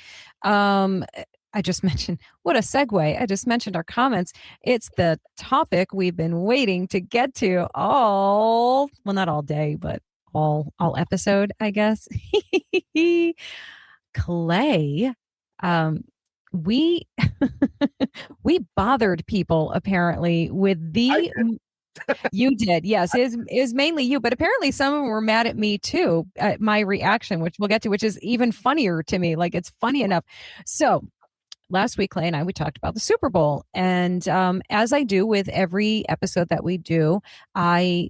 I just mentioned, what a segue. I just mentioned our comments. It's the topic we've been waiting to get to well, not all day, but all episode, I guess. Clay, we we bothered people apparently with the You did, yes. It is mainly you, but apparently some of them were mad at me too, at my reaction, which we'll get to, which is even funnier to me. Like, it's funny enough. So last week, Clay and we talked about the Super Bowl. And as I do with every episode that we do, I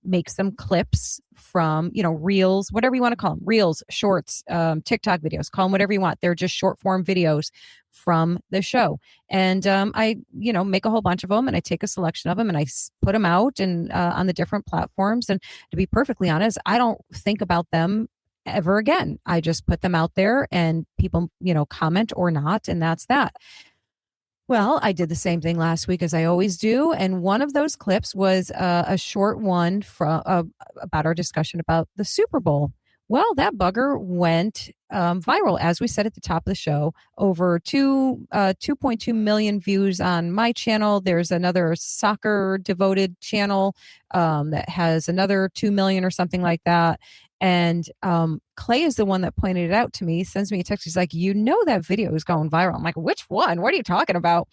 make some clips from, reels, whatever you want to call them, reels, shorts, TikTok videos, call them whatever you want. They're just short form videos from the show. And I, make a whole bunch of them, and I take a selection of them and I put them out and on the different platforms. And to be perfectly honest, I don't think about them ever again. I just put them out there and people, comment or not. And that's that. Well, I did the same thing last week as I always do, and one of those clips was a short one from about our discussion about the Super Bowl. Well, that bugger went viral, as we said at the top of the show. Over 2.2 million views on my channel. There's another soccer devoted channel that has another 2 million or something like that. And Clay is the one that pointed it out to me. He sends me a text. He's like, that video is going viral. I'm like, which one? What are you talking about?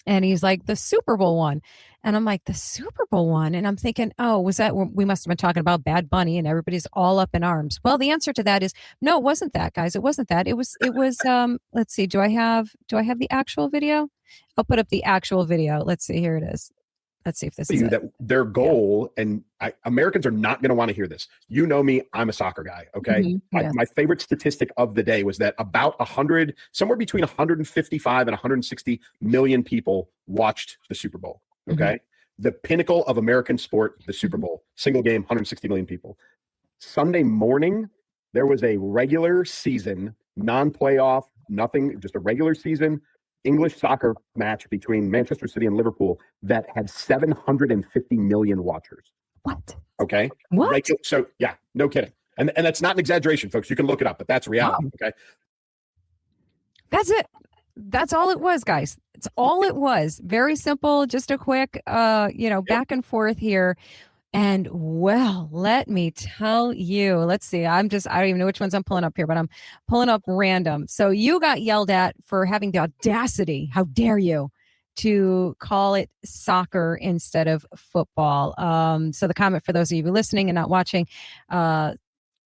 And he's like, the Super Bowl one. And I'm like, the Super Bowl one? And I'm thinking, oh, was that, we must have been talking about Bad Bunny and everybody's all up in arms. Well, the answer to that is, no, it wasn't that, guys. It wasn't that. It was, let's see, do I have the actual video? I'll put up the actual video. Let's see, here it is. Let's see if this is that their goal, and Americans are not going to want to hear this. You know me, I'm a soccer guy. Okay. Mm-hmm, yes. My favorite statistic of the day was that about somewhere between 155 and 160 million people watched the Super Bowl. Okay. Mm-hmm. The pinnacle of American sport, the Super Bowl, single game, 160 million people. Sunday morning, there was a regular season, non-playoff, nothing, just a regular season English soccer match between Manchester City and Liverpool that had 750 million watchers. What? Okay. What? So yeah, no kidding. And that's not an exaggeration, folks. You can look it up, but that's reality. Wow. Okay. That's it. That's all it was, guys. It's all it was. Very simple. Just a quick, back and forth here. And well, let me tell you, let's see. I don't even know which ones I'm pulling up here, but I'm pulling up random. So you got yelled at for having the audacity, how dare you, to call it soccer instead of football. So the comment for those of you listening and not watching,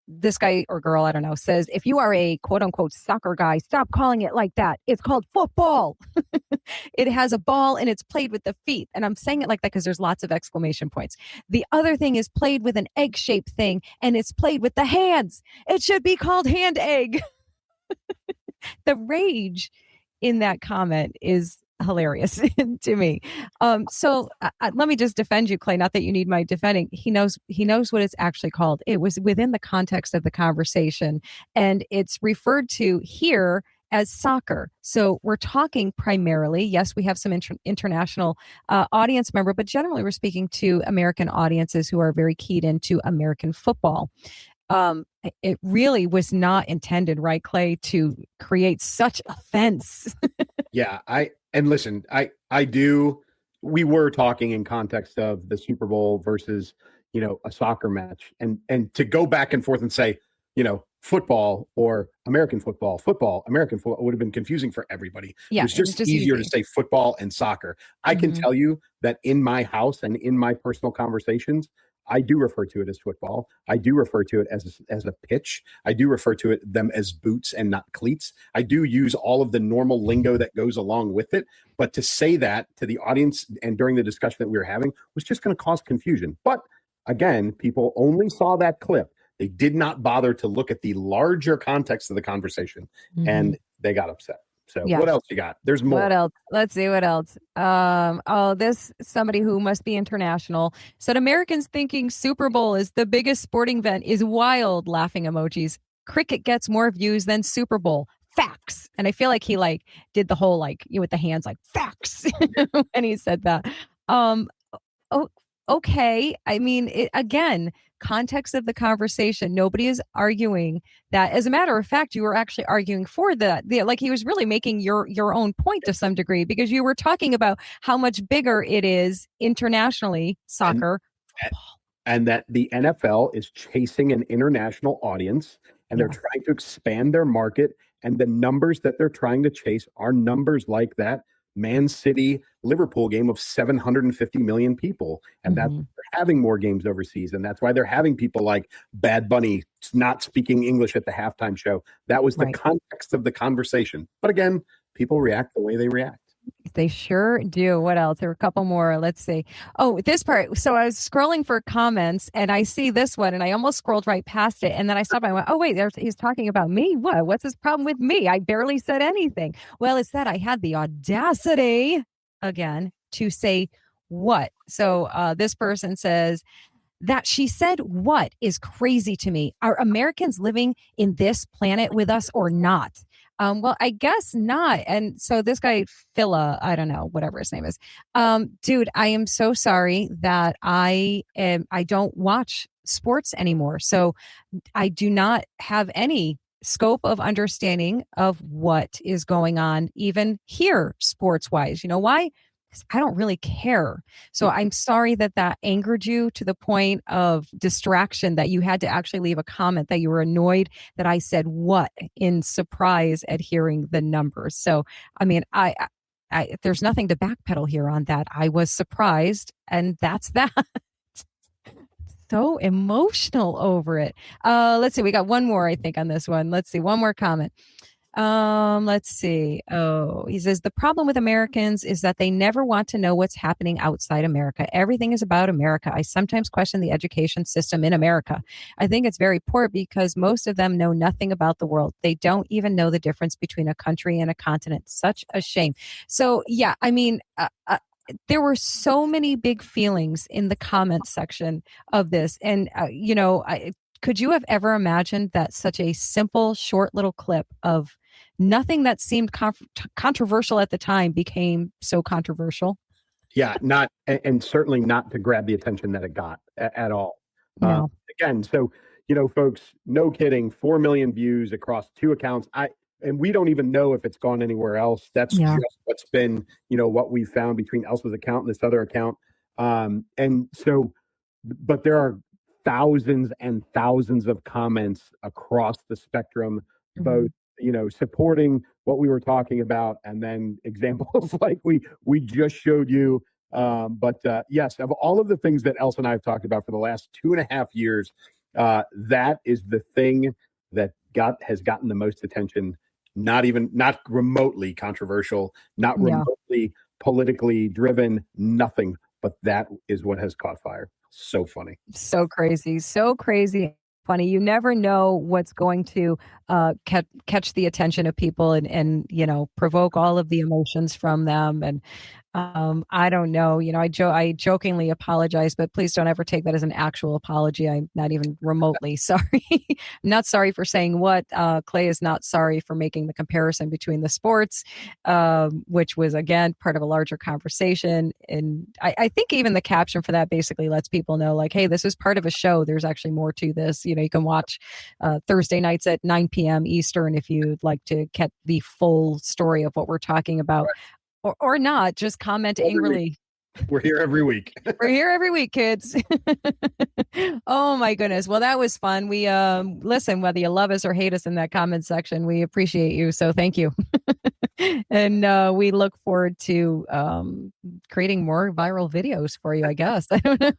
this guy or girl, I don't know, says, if you are a quote unquote soccer guy, stop calling it like that. It's called football. It has a ball and it's played with the feet. And I'm saying it like that because there's lots of exclamation points. The other thing is played with an egg-shaped thing and it's played with the hands. It should be called hand egg. The rage in that comment is hilarious to me. So let me just defend you, Clay. Not that you need my defending. He knows what it's actually called. It was within the context of the conversation, and it's referred to here as soccer. So we're talking primarily, yes, we have some international audience member, but generally we're speaking to American audiences who are very keyed into American football. It really was not intended, right, Clay, to create such offense. Yeah, we were talking in context of the Super Bowl versus, a soccer match, and to go back and forth and say, football or American football, American football would have been confusing for everybody. Yeah, it was just easier to say football and soccer. I can tell you that in my house and in my personal conversations, I do refer to it as football. I do refer to it as a pitch. I do refer to them as boots and not cleats. I do use all of the normal lingo that goes along with it. But to say that to the audience and during the discussion that we were having was just going to cause confusion. But again, people only saw that clip. They did not bother to look at the larger context of the conversation, and they got upset. So What else you got? There's more. What else? Let's see what else. This somebody who must be international said Americans thinking Super Bowl is the biggest sporting event is wild. Laughing emojis. Cricket gets more views than Super Bowl. Facts. And I feel like he did the whole with the hands facts when he said that. Okay. I mean, again, context of the conversation. Nobody is arguing that. As a matter of fact, you were actually arguing for he was really making your own point to some degree, because you were talking about how much bigger it is internationally, soccer. And that the NFL is chasing an international audience, and they're trying to expand their market. And the numbers that they're trying to chase are numbers like that Man City Liverpool game of 750 million people. And that's they're having more games overseas. And that's why they're having people like Bad Bunny not speaking English at the halftime show. That was the context of the conversation. But again, people react the way they react. They sure do. What else? There were a couple more. Let's see. Oh, this part. So I was scrolling for comments and I see this one and I almost scrolled right past it. And then I stopped and I went, oh, wait, he's talking about me. What's his problem with me? I barely said anything. Well, it's that I had the audacity again to say what. So this person says that she said what is crazy to me. Are Americans living in this planet with us or not? Well, I guess not. And so this guy, Phila, I don't know, whatever his name is. Dude, I am so sorry that I don't watch sports anymore. So I do not have any scope of understanding of what is going on, even here, sports wise. You know why? Because I don't really care. So I'm sorry that that angered you to the point of distraction, that you had to actually leave a comment, that you were annoyed that I said what in surprise at hearing the numbers. So, I mean, there's nothing to backpedal here on that. I was surprised, and that's that. So emotional over it. Let's see. We got one more, I think, on this one. Let's see. One more comment. Let's see. Oh, he says, the problem with Americans is that they never want to know what's happening outside America. Everything is about America. I sometimes question the education system in America. I think it's very poor because most of them know nothing about the world. They don't even know the difference between a country and a continent. Such a shame. So, yeah, I mean, there were so many big feelings in the comment section of this. And, could you have ever imagined that such a simple, short little clip of nothing that seemed controversial at the time became so controversial? Yeah, not, and certainly not to grab the attention that it got at all. No. Again, so, folks, no kidding, 4 million views across 2 accounts. And we don't even know if it's gone anywhere else. That's just what's been, what we found between Elsa's account and this other account. And so, but there are thousands and thousands of comments across the spectrum, both, supporting what we were talking about, and then examples like we just showed you. But yes, of all of the things that Elsa and I have talked about for the last 2.5 years, that is the thing that has gotten the most attention. Not remotely controversial, not remotely politically driven, nothing. But that is what has caught fire. So funny. So crazy. So crazy. Funny. You never know what's going to catch the attention of people and provoke all of the emotions from them. And I don't know. I jokingly apologize, but please don't ever take that as an actual apology. I'm not even remotely sorry. I'm not sorry for saying what. Clay is not sorry for making the comparison between the sports, which was, again, part of a larger conversation. And I think even the caption for that basically lets people know, like, hey, this is part of a show. There's actually more to this. You can watch Thursday nights at 9 p.m. Eastern if you'd like to get the full story of what we're talking about. Or not, just comment angrily. We're here every week. We're here every week, kids. Oh, my goodness. Well, that was fun. We listen, whether you love us or hate us in that comment section, we appreciate you. So thank you. And we look forward to creating more viral videos for you, I guess. I don't know.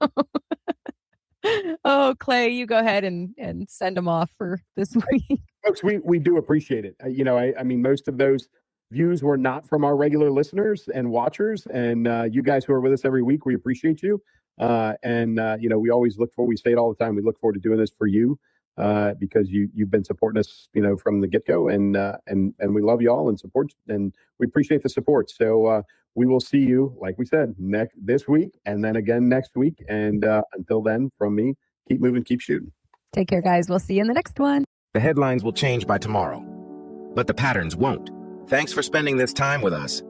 Oh, Clay, you go ahead and send them off for this week. Folks, we do appreciate it. I mean, most of those views were not from our regular listeners and watchers, and you guys who are with us every week, we appreciate you. We always look forward. We say it all the time. We look forward to doing this for you because you've been supporting us, from the get-go, and we love you all and support, and we appreciate the support. So we will see you, like we said, this week, and then again next week. And until then, from me, keep moving, keep shooting. Take care, guys. We'll see you in the next one. The headlines will change by tomorrow, but the patterns won't. Thanks for spending this time with us.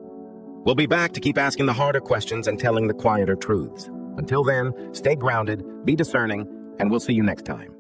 We'll be back to keep asking the harder questions and telling the quieter truths. Until then, stay grounded, be discerning, and we'll see you next time.